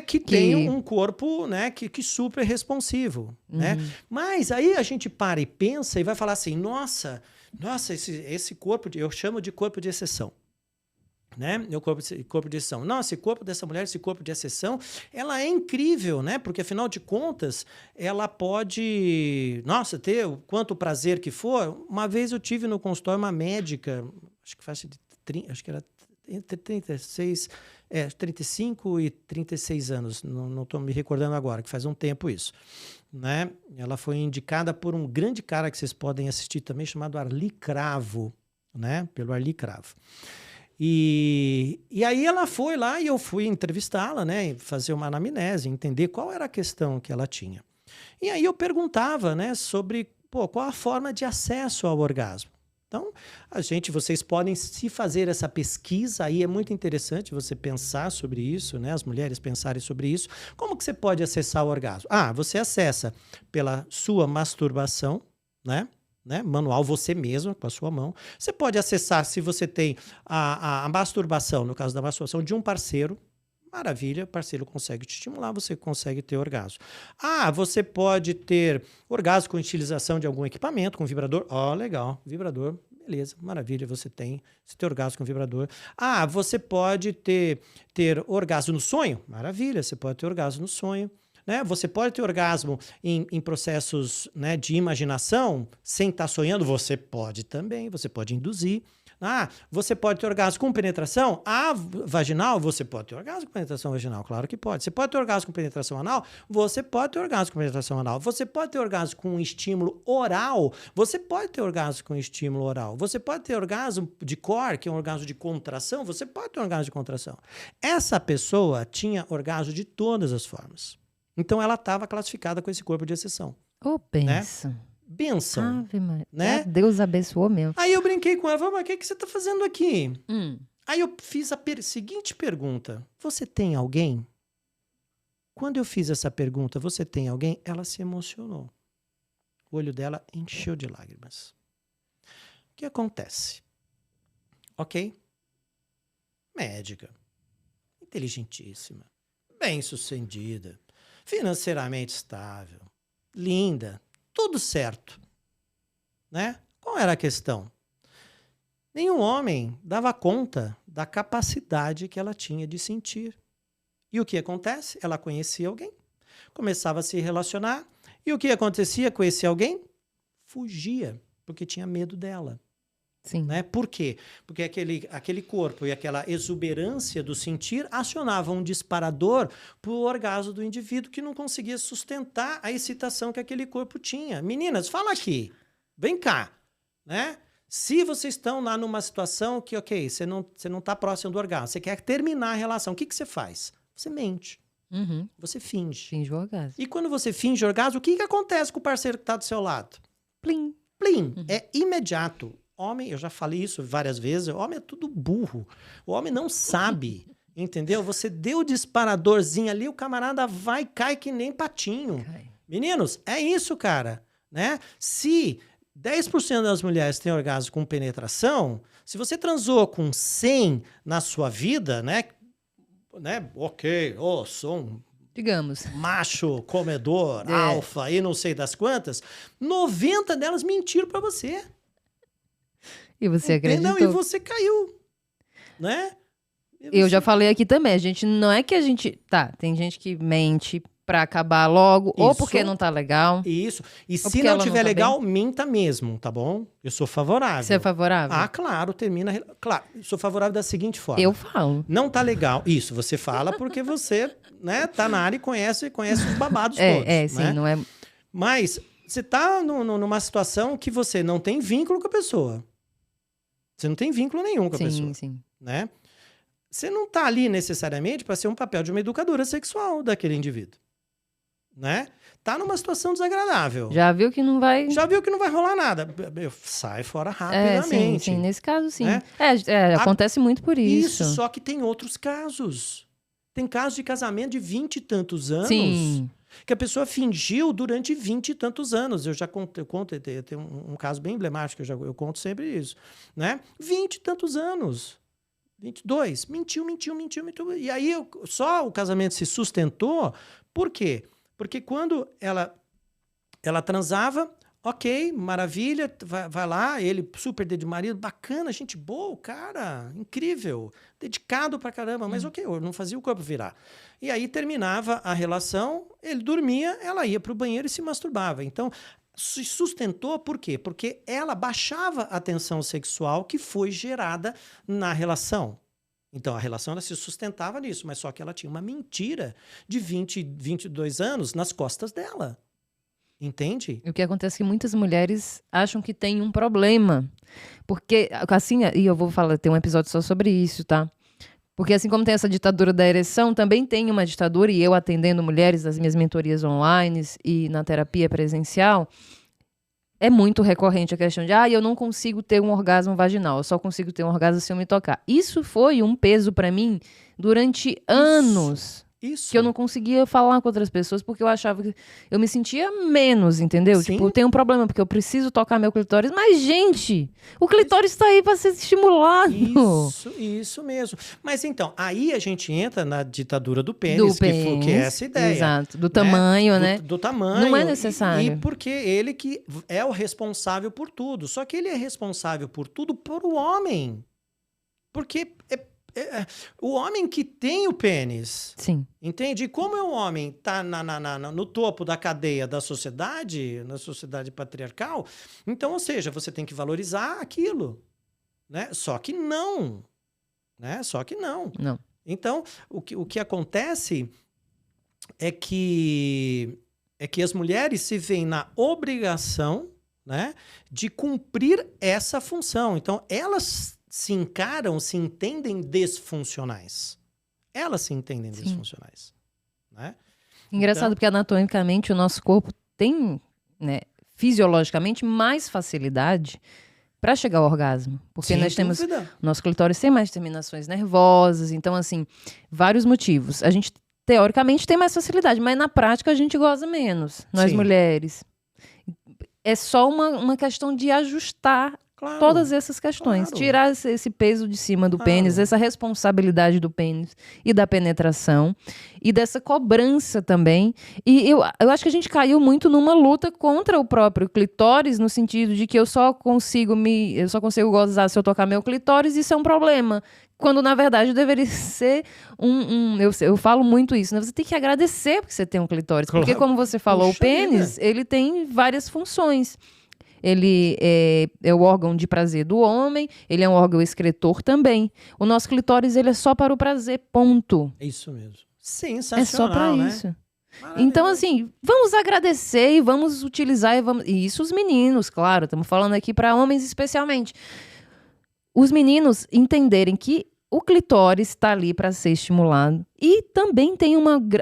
Speaker 2: Que tem um corpo, né, que super responsivo, né? Mas aí a gente para e pensa e vai falar assim, nossa, esse corpo, eu chamo de corpo de exceção, né? Meu corpo de exceção. Nossa, esse corpo dessa mulher, esse corpo de exceção, ela é incrível, né? Porque afinal de contas, ela pode, ter o quanto prazer que for. Uma vez eu tive no consultório uma médica, acho que era entre 35 e 36 anos, não estou me recordando agora, que faz um tempo isso, né? Ela foi indicada por um grande cara que vocês podem assistir também, chamado Arli Cravo, né? Pelo Arli Cravo. E aí ela foi lá e eu fui entrevistá-la, né? Fazer uma anamnese, entender qual era a questão que ela tinha. E aí eu perguntava, né, sobre qual a forma de acesso ao orgasmo. Então, vocês podem se fazer essa pesquisa, aí é muito interessante você pensar sobre isso, né? As mulheres pensarem sobre isso. Como que você pode acessar o orgasmo? Você acessa pela sua masturbação, né? Manual, você mesmo, com a sua mão. Você pode acessar, se você tem a masturbação, no caso da masturbação, de um parceiro. Maravilha, parceiro consegue te estimular, você consegue ter orgasmo. Você pode ter orgasmo com utilização de algum equipamento, com vibrador. Legal, vibrador, beleza, maravilha, você tem orgasmo com vibrador. Você pode ter orgasmo no sonho? Maravilha, você pode ter orgasmo no sonho. Né? Você pode ter orgasmo em processos, né, de imaginação, sem estar sonhando? Você pode também, você pode induzir. Você pode ter orgasmo com penetração? Vaginal? Você pode ter orgasmo com penetração vaginal? Claro que pode. Você pode ter orgasmo com penetração anal? Você pode ter orgasmo com penetração anal. Você pode ter orgasmo com estímulo oral? Você pode ter orgasmo com estímulo oral. Você pode ter orgasmo de core, que é um orgasmo de contração? Você pode ter orgasmo de contração. Essa pessoa tinha orgasmo de todas as formas. Então ela estava classificada com esse corpo de exceção.
Speaker 1: Pensa.
Speaker 2: Né? bênção.
Speaker 1: Ave Maria.
Speaker 2: Né?
Speaker 1: Deus abençoou mesmo.
Speaker 2: Aí eu brinquei com ela, mas o que você tá fazendo aqui?
Speaker 1: Hum.
Speaker 2: Aí eu fiz a seguinte pergunta: você tem alguém? Quando eu fiz essa pergunta, você tem alguém? Ela se emocionou. O olho dela encheu de lágrimas. O que acontece? Ok? Médica, inteligentíssima, bem-sucedida, financeiramente estável, linda, tudo certo. Né? Qual era a questão? Nenhum homem dava conta da capacidade que ela tinha de sentir. E o que acontece? Ela conhecia alguém, começava a se relacionar, e o que acontecia com esse alguém? Fugia, porque tinha medo dela.
Speaker 1: Sim.
Speaker 2: Né? Por quê? Porque aquele corpo e aquela exuberância do sentir acionavam um disparador para o orgasmo do indivíduo que não conseguia sustentar a excitação que aquele corpo tinha. Meninas, fala aqui, vem cá, né? Se vocês estão lá numa situação que, ok, você não está próximo do orgasmo, você quer terminar a relação, o que você faz? Você mente.
Speaker 1: Uhum.
Speaker 2: Você finge.
Speaker 1: Finge o orgasmo.
Speaker 2: E quando você finge orgasmo, o que acontece com o parceiro que está do seu lado?
Speaker 1: Plim.
Speaker 2: Plim. Uhum. É imediato. Homem, eu já falei isso várias vezes, o homem é tudo burro. O homem não sabe, entendeu? Você deu o disparadorzinho ali, o camarada vai e cai que nem patinho. Meninos, é isso, cara. Né? Se 10% das mulheres têm orgasmo com penetração, se você transou com 100 na sua vida, né? Ok, sou um
Speaker 1: digamos
Speaker 2: macho, comedor, alfa e não sei das quantas, 90 delas mentiram pra você.
Speaker 1: E você acreditou?
Speaker 2: Não, e você caiu, né?
Speaker 1: Eu já falei aqui também, a gente não é que a gente... Tá, tem gente que mente pra acabar logo, ou porque não tá legal.
Speaker 2: Isso. E se não tiver legal, minta mesmo, tá bom? Eu sou favorável.
Speaker 1: Você é favorável?
Speaker 2: Ah, claro, termina... Claro, sou favorável da seguinte forma.
Speaker 1: Eu falo.
Speaker 2: Não tá legal. Isso, você fala porque você, né, tá na área e conhece os babados todos.
Speaker 1: Sim,
Speaker 2: né?
Speaker 1: não é...
Speaker 2: Mas você tá numa situação que você não tem vínculo com a pessoa. Você não tem vínculo nenhum com a pessoa.
Speaker 1: Sim.
Speaker 2: Né? Você não tá ali necessariamente para ser um papel de uma educadora sexual daquele indivíduo. Né? Tá numa situação desagradável.
Speaker 1: Já viu que não vai
Speaker 2: rolar nada. Sai fora rapidamente.
Speaker 1: Sim, nesse caso sim.
Speaker 2: Né?
Speaker 1: Acontece muito por isso.
Speaker 2: Isso, só que tem outros casos. Tem casos de casamento de 20 e tantos anos.
Speaker 1: Sim.
Speaker 2: Que a pessoa fingiu durante 20 e tantos anos. Eu conto, tem um caso bem emblemático, eu conto sempre isso. Né? 20 e tantos anos. 22. Mentiu. E aí só o casamento se sustentou. Por quê? Porque quando ela transava, ok, maravilha, vai lá, ele super de marido, bacana, gente boa, cara, incrível, dedicado pra caramba, mas ok, não fazia o corpo virar. E aí terminava a relação, ele dormia, ela ia pro banheiro e se masturbava. Então, se sustentou por quê? Porque ela baixava a tensão sexual que foi gerada na relação. Então, a relação ela se sustentava nisso, mas só que ela tinha uma mentira de 22 anos nas costas dela. Entende?
Speaker 1: O que acontece é que muitas mulheres acham que tem um problema. Porque, assim, e eu vou falar, tem um episódio só sobre isso, tá? Porque assim como tem essa ditadura da ereção, também tem uma ditadura, e eu atendendo mulheres nas minhas mentorias online e na terapia presencial, é muito recorrente a questão de, eu não consigo ter um orgasmo vaginal, eu só consigo ter um orgasmo se eu me tocar. Isso foi um peso pra mim durante anos.
Speaker 2: Isso.
Speaker 1: Que eu não conseguia falar com outras pessoas porque eu achava que eu me sentia menos, entendeu?
Speaker 2: Sim.
Speaker 1: Tipo, tem um problema porque eu preciso tocar meu clitóris. Mas, gente, o clitóris está aí para ser estimulado.
Speaker 2: Isso mesmo. Mas então, aí a gente entra na ditadura do pênis, que é essa ideia.
Speaker 1: Exato. Do tamanho, né?
Speaker 2: Do tamanho.
Speaker 1: Não é necessário.
Speaker 2: E porque ele que é o responsável por tudo. Só que ele é responsável por tudo por o homem. Porque o homem que tem o pênis.
Speaker 1: Sim.
Speaker 2: Entende? E como o homem está no topo da cadeia da sociedade, na sociedade patriarcal, então, ou seja, você tem que valorizar aquilo. Né? Só que não. Né? Só que não.
Speaker 1: Não.
Speaker 2: Então, o que acontece é que as mulheres se veem na obrigação, né, de cumprir essa função. Então, elas se encaram, se entendem disfuncionais. Elas se entendem disfuncionais. Né?
Speaker 1: Engraçado, porque anatomicamente o nosso corpo tem, né, fisiologicamente mais facilidade para chegar ao orgasmo. Porque
Speaker 2: Sem
Speaker 1: nós temos...
Speaker 2: dúvida.
Speaker 1: Nosso clitóris tem mais terminações nervosas, então, assim, vários motivos. A gente, teoricamente, tem mais facilidade, mas na prática a gente goza menos, nós
Speaker 2: Sim.
Speaker 1: mulheres. É só uma questão de ajustar
Speaker 2: Claro.
Speaker 1: todas essas questões.
Speaker 2: Claro.
Speaker 1: Tirar esse peso de cima do pênis, essa responsabilidade do pênis e da penetração. E dessa cobrança também. E eu acho que a gente caiu muito numa luta contra o próprio clitóris, no sentido de que eu só consigo gozar se eu tocar meu clitóris, isso é um problema. Quando, na verdade, deveria ser eu falo muito isso, né? Você tem que agradecer porque você tem um clitóris.
Speaker 2: Claro.
Speaker 1: Porque, como você falou,
Speaker 2: Puxa
Speaker 1: o pênis,
Speaker 2: vida.
Speaker 1: ele tem várias funções. Ele é o órgão de prazer do homem, ele é um órgão excretor também. O nosso clitóris, ele é só para o prazer, ponto.
Speaker 2: É isso mesmo. Sensacional,
Speaker 1: É só para
Speaker 2: né?
Speaker 1: isso.
Speaker 2: Maravilhoso.
Speaker 1: Então, assim, vamos agradecer e vamos utilizar. E isso os meninos, claro, estamos falando aqui para homens especialmente. Os meninos entenderem que o clitóris está ali para ser estimulado. E também tem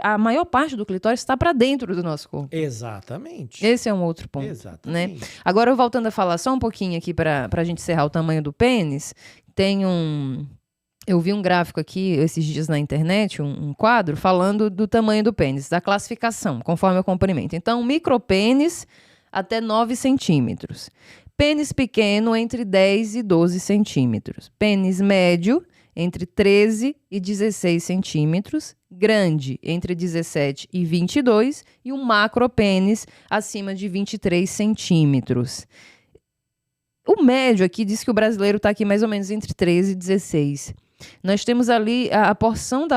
Speaker 1: a maior parte do clitóris está para dentro do nosso corpo.
Speaker 2: Exatamente.
Speaker 1: Esse é um outro ponto.
Speaker 2: Exatamente.
Speaker 1: Né? Agora, voltando a falar só um pouquinho aqui para a gente encerrar o tamanho do pênis, eu vi um gráfico aqui esses dias na internet, um quadro, falando do tamanho do pênis, da classificação, conforme o comprimento. Então, micropênis até 9 centímetros. Pênis pequeno entre 10 e 12 centímetros. Pênis médio entre 13 e 16 centímetros. Grande entre 17 e 22. E um macropênis acima de 23 centímetros. O médio aqui diz que o brasileiro está aqui mais ou menos entre 13 e 16. Nós temos ali a porção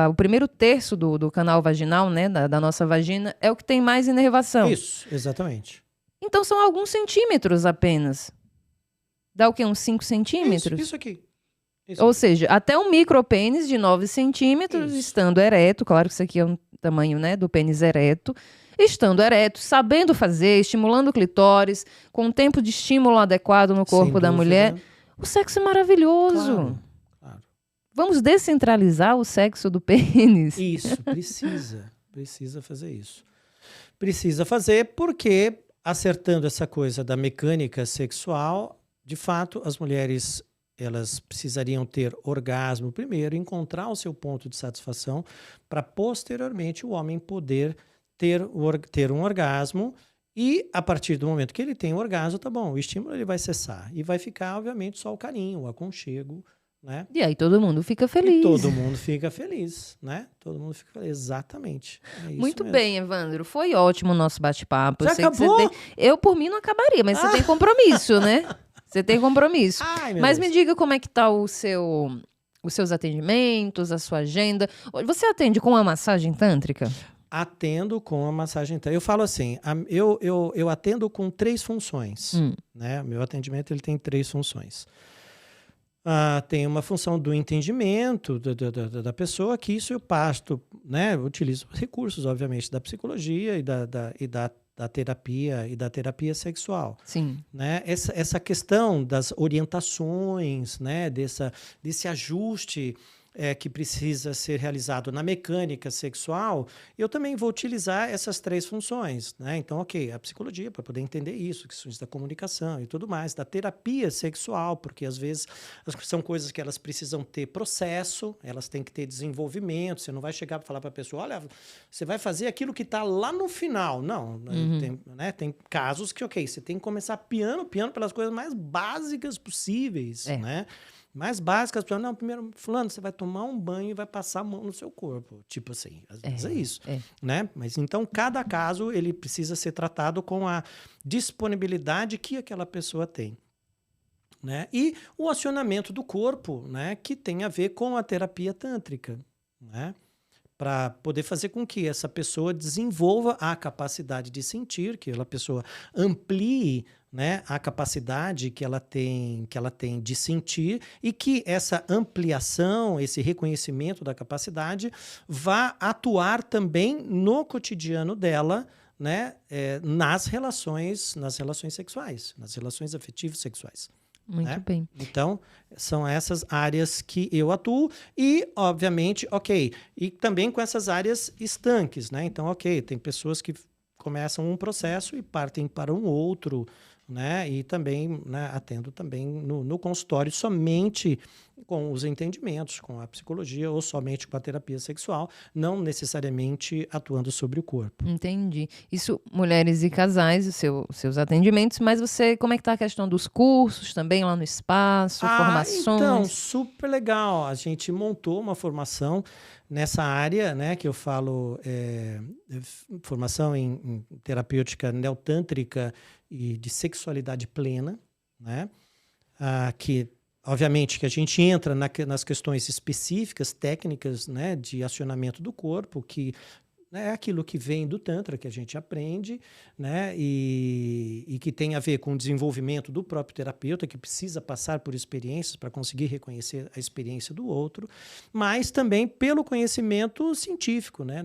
Speaker 1: o primeiro terço do canal vaginal, né, da nossa vagina, é o que tem mais inervação.
Speaker 2: Isso, exatamente.
Speaker 1: Então são alguns centímetros apenas. Dá o quê? Uns 5 centímetros?
Speaker 2: Isso aqui.
Speaker 1: Ou seja, até um micropênis de 9 centímetros, estando ereto, claro que isso aqui é um tamanho, né, do pênis ereto, estando ereto, sabendo fazer, estimulando o clitóris, com um tempo de estímulo adequado no corpo da mulher, o sexo é maravilhoso.
Speaker 2: Claro.
Speaker 1: Vamos descentralizar o sexo do pênis?
Speaker 2: Isso, precisa fazer isso. Precisa fazer porque, acertando essa coisa da mecânica sexual, de fato, as mulheres, elas precisariam ter orgasmo primeiro, encontrar o seu ponto de satisfação, para posteriormente o homem poder ter um orgasmo. E a partir do momento que ele tem o orgasmo, tá bom, o estímulo ele vai cessar. E vai ficar, obviamente, só o carinho, o aconchego, né?
Speaker 1: E aí todo mundo fica feliz.
Speaker 2: E todo mundo fica feliz, né? Todo mundo fica feliz, exatamente. É isso
Speaker 1: Muito
Speaker 2: mesmo.
Speaker 1: bem, Evandro. Foi ótimo o nosso bate-papo.
Speaker 2: Já acabou?
Speaker 1: Eu, por mim, não acabaria, mas você tem compromisso, né? Você tem compromisso.
Speaker 2: Ai, meu
Speaker 1: Mas
Speaker 2: Deus.
Speaker 1: me diga como é que tá os seus atendimentos, a sua agenda. Você atende com a massagem tântrica?
Speaker 2: Atendo com a massagem tântrica. Eu falo assim, eu atendo com 3 funções. Né? Meu atendimento ele tem 3 funções. Tem uma função do entendimento da pessoa, que isso eu pasto, né? Eu utilizo recursos, obviamente, da psicologia e da terapia sexual.
Speaker 1: Sim.
Speaker 2: Né? Essa questão das orientações, né? Desse ajuste que precisa ser realizado na mecânica sexual, eu também vou utilizar essas 3 funções. Né? Então, ok, a psicologia, para poder entender isso, questões da comunicação e tudo mais, da terapia sexual, porque às vezes são coisas que elas precisam ter processo, elas têm que ter desenvolvimento, você não vai chegar para falar para a pessoa, olha, você vai fazer aquilo que está lá no final. Não, tem casos que, ok, você tem que começar piano pelas coisas mais básicas possíveis, né? Mais básicas, não, primeiro, fulano, você vai tomar um banho e vai passar a mão no seu corpo. Tipo assim, às vezes é isso. Né? Mas então, cada caso, ele precisa ser tratado com a disponibilidade que aquela pessoa tem. Né? E o acionamento do corpo, né? Que tem a ver com a terapia tântrica, né? Para poder fazer com que essa pessoa desenvolva a capacidade de sentir, que a pessoa amplie, né, a capacidade que ela tem de sentir, e que essa ampliação, esse reconhecimento da capacidade vá atuar também no cotidiano dela, né, nas relações sexuais, nas relações afetivas sexuais.
Speaker 1: Muito bem.
Speaker 2: Então, são essas áreas que eu atuo e, obviamente, e também com essas áreas estanques, né? Então, tem pessoas que começam um processo e partem para um outro, né? E também, né, atendo também no consultório somente com os entendimentos, com a psicologia ou somente com a terapia sexual, não necessariamente atuando sobre o corpo.
Speaker 1: Entendi. Isso, mulheres e casais, seus atendimentos, mas como é que tá a questão dos cursos também lá no espaço,
Speaker 2: Então,
Speaker 1: formações?
Speaker 2: super legal. A gente montou uma formação nessa área, né, que eu falo, formação em terapêutica neotântrica e de sexualidade plena, né? Que, obviamente, que a gente entra nas questões específicas, técnicas, né, de acionamento do corpo, que é aquilo que vem do Tantra, que a gente aprende, né? E que tem a ver com o desenvolvimento do próprio terapeuta, que precisa passar por experiências para conseguir reconhecer a experiência do outro, mas também pelo conhecimento científico, né?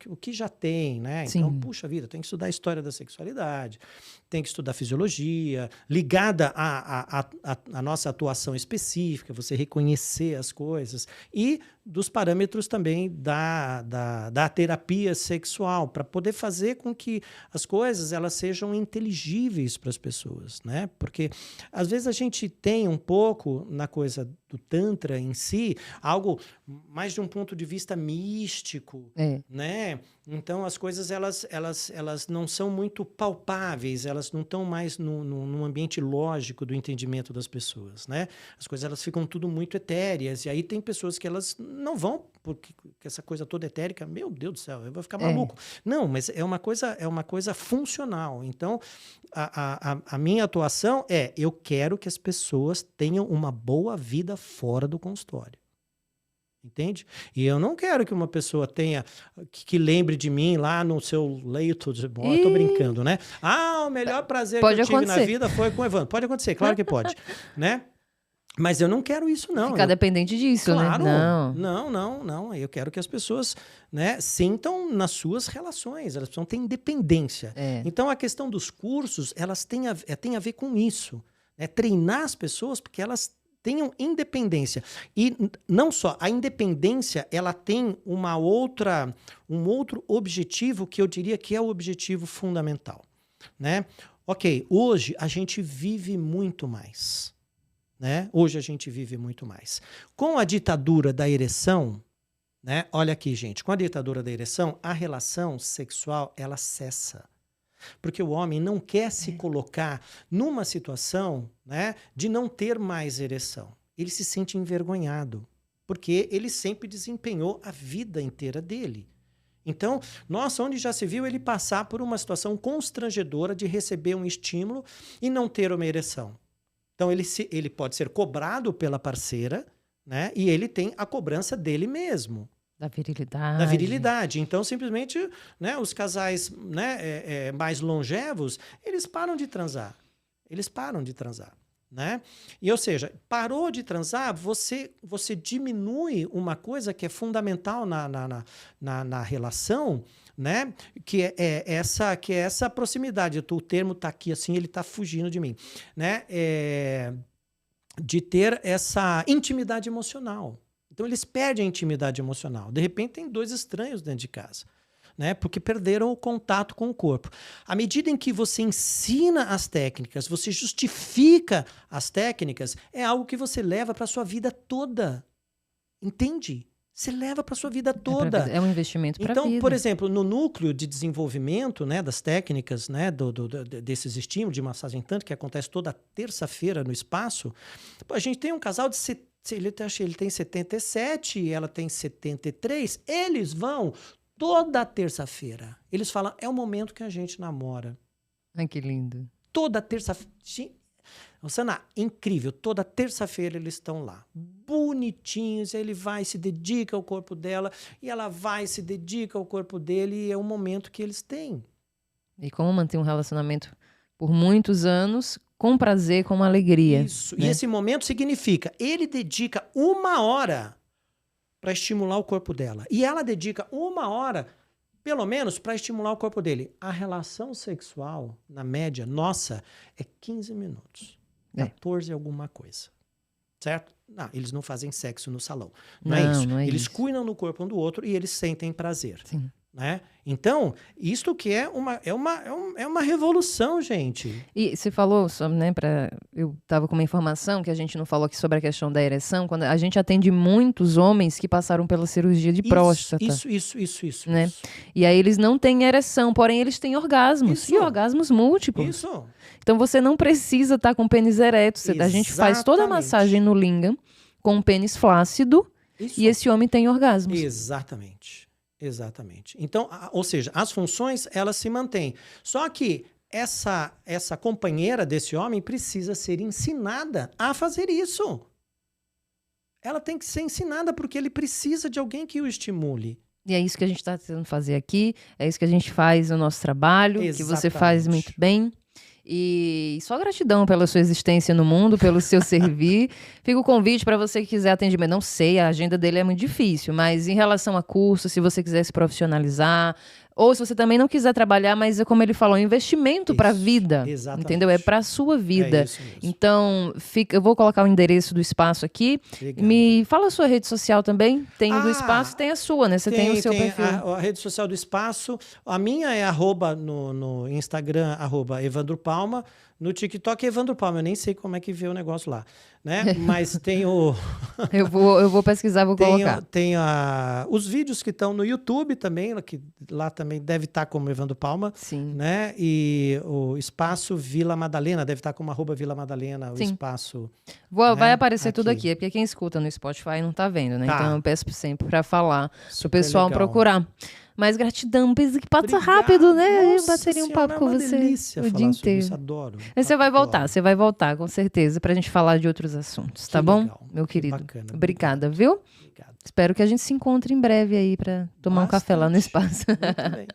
Speaker 2: O que já tem, né? Então,
Speaker 1: Sim.
Speaker 2: puxa vida, tem que estudar a história da sexualidade, tem que estudar fisiologia, ligada à nossa atuação específica, você reconhecer as coisas, e dos parâmetros também da terapia sexual, para poder fazer com que as coisas elas sejam inteligíveis para as pessoas, né? Porque às vezes a gente tem um pouco na coisa do Tantra em si, algo mais de um ponto de vista místico, né? Então as coisas elas não são muito palpáveis, elas não estão mais num ambiente lógico do entendimento das pessoas, né? As coisas elas ficam tudo muito etéreas, e aí tem pessoas que elas não vão, porque essa coisa toda etérica, meu Deus do céu, eu vou ficar maluco. Não, mas é uma coisa funcional. Então, a minha atuação eu quero que as pessoas tenham uma boa vida fora do consultório. Entende? E eu não quero que uma pessoa tenha, que lembre de mim lá no seu leito de morte. Eu tô brincando, né? O melhor prazer que eu tive na vida foi com o Evandro. Pode acontecer, claro que pode, né? Mas eu não quero isso, não.
Speaker 1: Ficar dependente disso,
Speaker 2: claro,
Speaker 1: né?
Speaker 2: Não. Eu quero que as pessoas, né, sintam nas suas relações. Elas precisam ter independência. Então, a questão dos cursos, elas têm a ver com isso. Né? Treinar as pessoas porque elas tenham independência. E não só, a independência, ela tem um outro objetivo que eu diria que é o objetivo fundamental. Né? Ok, hoje a gente vive muito mais. Né? Hoje a gente vive muito mais. Com a ditadura da ereção, né? Olha aqui, gente, com a ditadura da ereção, a relação sexual ela cessa. Porque o homem não quer se colocar numa situação, né, de não ter mais ereção. Ele se sente envergonhado, porque ele sempre desempenhou a vida inteira dele. Então, nossa, onde já se viu ele passar por uma situação constrangedora de receber um estímulo e não ter uma ereção. Então, ele pode ser cobrado pela parceira, né? E ele tem a cobrança dele mesmo.
Speaker 1: Da virilidade.
Speaker 2: Da virilidade. Então, simplesmente, né, os casais, né, mais longevos, eles param de transar. Eles param de transar. Né? E, ou seja, parou de transar, você diminui uma coisa que é fundamental na relação, né? Que é essa proximidade. O termo está aqui assim, ele está fugindo de mim, né? De ter essa intimidade emocional. Então eles perdem a intimidade emocional. De repente tem dois estranhos dentro de casa. Né? Porque perderam o contato com o corpo. À medida em que você ensina as técnicas, você justifica as técnicas, é algo que você leva para a sua vida toda. Entende? Você leva para a sua vida toda.
Speaker 1: É um investimento para a vida.
Speaker 2: Então, por exemplo, no núcleo de desenvolvimento, né, das técnicas, né, desses estímulos de massagem tântrica, que acontece toda terça-feira no espaço, a gente tem um casal de ele tem 77, ela tem 73, eles vão toda terça-feira. Eles falam, é o momento que a gente namora.
Speaker 1: Ai, que lindo.
Speaker 2: Toda terça-feira. Rosana, incrível. Toda terça-feira eles estão lá. Bonitinhos. Ele vai, se dedica ao corpo dela. E ela vai, se dedica ao corpo dele. E é o momento que eles têm.
Speaker 1: E como manter um relacionamento por muitos anos, com prazer, com alegria.
Speaker 2: Isso.
Speaker 1: Né?
Speaker 2: E esse momento significa, ele dedica 1 hora para estimular o corpo dela. E ela dedica 1 hora, pelo menos, para estimular o corpo dele. A relação sexual, na média, nossa, é 15 minutos. 14 alguma coisa. Certo? Não, eles não fazem sexo no salão. Não é isso.
Speaker 1: Não é
Speaker 2: eles
Speaker 1: isso.
Speaker 2: cuidam do corpo um do outro e eles sentem prazer.
Speaker 1: Sim.
Speaker 2: né? Então, isto que é uma revolução, gente.
Speaker 1: E você falou, né, eu estava com uma informação que a gente não falou aqui sobre a questão da ereção, quando a gente atende muitos homens que passaram pela cirurgia de próstata.
Speaker 2: Isso.
Speaker 1: Né? E aí eles não têm ereção, porém eles têm orgasmos. E orgasmos múltiplos.
Speaker 2: Isso.
Speaker 1: Então você não precisa estar com pênis ereto. A gente faz toda a massagem no lingam com um pênis flácido e esse homem tem orgasmos.
Speaker 2: Exatamente. Então, ou seja, as funções, elas se mantêm. Só que essa companheira desse homem precisa ser ensinada a fazer isso. Ela tem que ser ensinada porque ele precisa de alguém que o estimule.
Speaker 1: E é isso que a gente está tentando fazer aqui, é isso que a gente faz no nosso trabalho, que você faz muito bem. E só gratidão pela sua existência no mundo, pelo seu servir. Fica o convite para você que quiser atendimento. Não sei, a agenda dele é muito difícil, mas em relação a curso, se você quiser se profissionalizar, ou se você também não quiser trabalhar, mas é como ele falou, um investimento para a vida.
Speaker 2: Exatamente.
Speaker 1: Entendeu? É para a sua vida.
Speaker 2: É isso mesmo.
Speaker 1: Então, eu vou colocar o endereço do espaço aqui.
Speaker 2: Legal.
Speaker 1: Me fala a sua rede social também. Tem do espaço, tem a sua, né? Você tem o seu perfil.
Speaker 2: A rede social do espaço. A minha é no Instagram, @Evandro Palma. No TikTok é Evandro Palma. Eu nem sei como é que vê o negócio lá, né? Mas tem o...
Speaker 1: eu vou pesquisar, vou colocar.
Speaker 2: Tem os vídeos que estão no YouTube também, que lá também deve estar como Evandro Palma.
Speaker 1: Sim.
Speaker 2: Né? E o espaço Vila Madalena, deve estar como @Vila Madalena, o
Speaker 1: Sim.
Speaker 2: espaço...
Speaker 1: Vai aparecer tudo aqui, é porque quem escuta no Spotify não tá vendo, né?
Speaker 2: Tá.
Speaker 1: Então eu peço sempre para falar,
Speaker 2: Super
Speaker 1: pro pessoal
Speaker 2: legal.
Speaker 1: procurar. Mas gratidão, pensa que passa
Speaker 2: Obrigado.
Speaker 1: rápido, né?
Speaker 2: Nossa
Speaker 1: Eu bateria um papo
Speaker 2: senhora,
Speaker 1: com
Speaker 2: é uma
Speaker 1: você
Speaker 2: delícia
Speaker 1: o
Speaker 2: falar
Speaker 1: dia
Speaker 2: sobre
Speaker 1: inteiro.
Speaker 2: isso, adoro.
Speaker 1: Aí você vai voltar, com certeza, pra gente falar de outros assuntos, tá bom?
Speaker 2: Legal,
Speaker 1: Meu querido.
Speaker 2: Bacana.
Speaker 1: Obrigada, viu?
Speaker 2: Obrigado.
Speaker 1: Espero que a gente se encontre em breve aí pra tomar um café lá no espaço.
Speaker 2: Muito bem.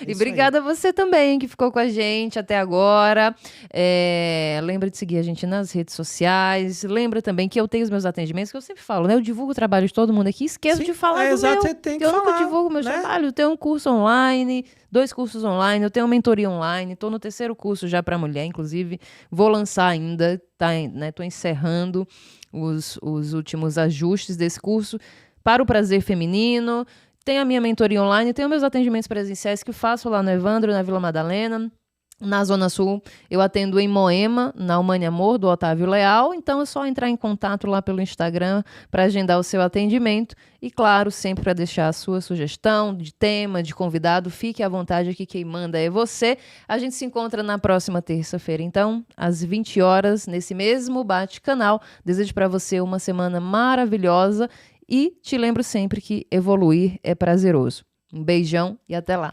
Speaker 1: E obrigada a você também que ficou com a gente até agora. Lembra de seguir a gente nas redes sociais. Lembra também que eu tenho os meus atendimentos, que eu sempre falo, né? Eu divulgo o trabalho de todo mundo aqui, esqueço de falar do
Speaker 2: exato,
Speaker 1: meu.
Speaker 2: você tem que
Speaker 1: Eu
Speaker 2: falar,
Speaker 1: nunca divulgo o meu trabalho. Eu tenho um curso online, 2 cursos online, eu tenho uma mentoria online, estou no 3º curso já para mulher, inclusive. Vou lançar ainda, né? Tô encerrando os últimos ajustes desse curso para o prazer feminino. Tem a minha mentoria online, tenho meus atendimentos presenciais que faço lá no Evandro, na Vila Madalena, na Zona Sul. Eu atendo em Moema, na Humane Amor, do Otávio Leal. Então é só entrar em contato lá pelo Instagram para agendar o seu atendimento. E claro, sempre para deixar a sua sugestão de tema, de convidado. Fique à vontade aqui, quem manda é você. A gente se encontra na próxima terça-feira, então, às 20 horas, nesse mesmo bate-canal. Desejo para você uma semana maravilhosa. E te lembro sempre que evoluir é prazeroso. Um beijão e até lá.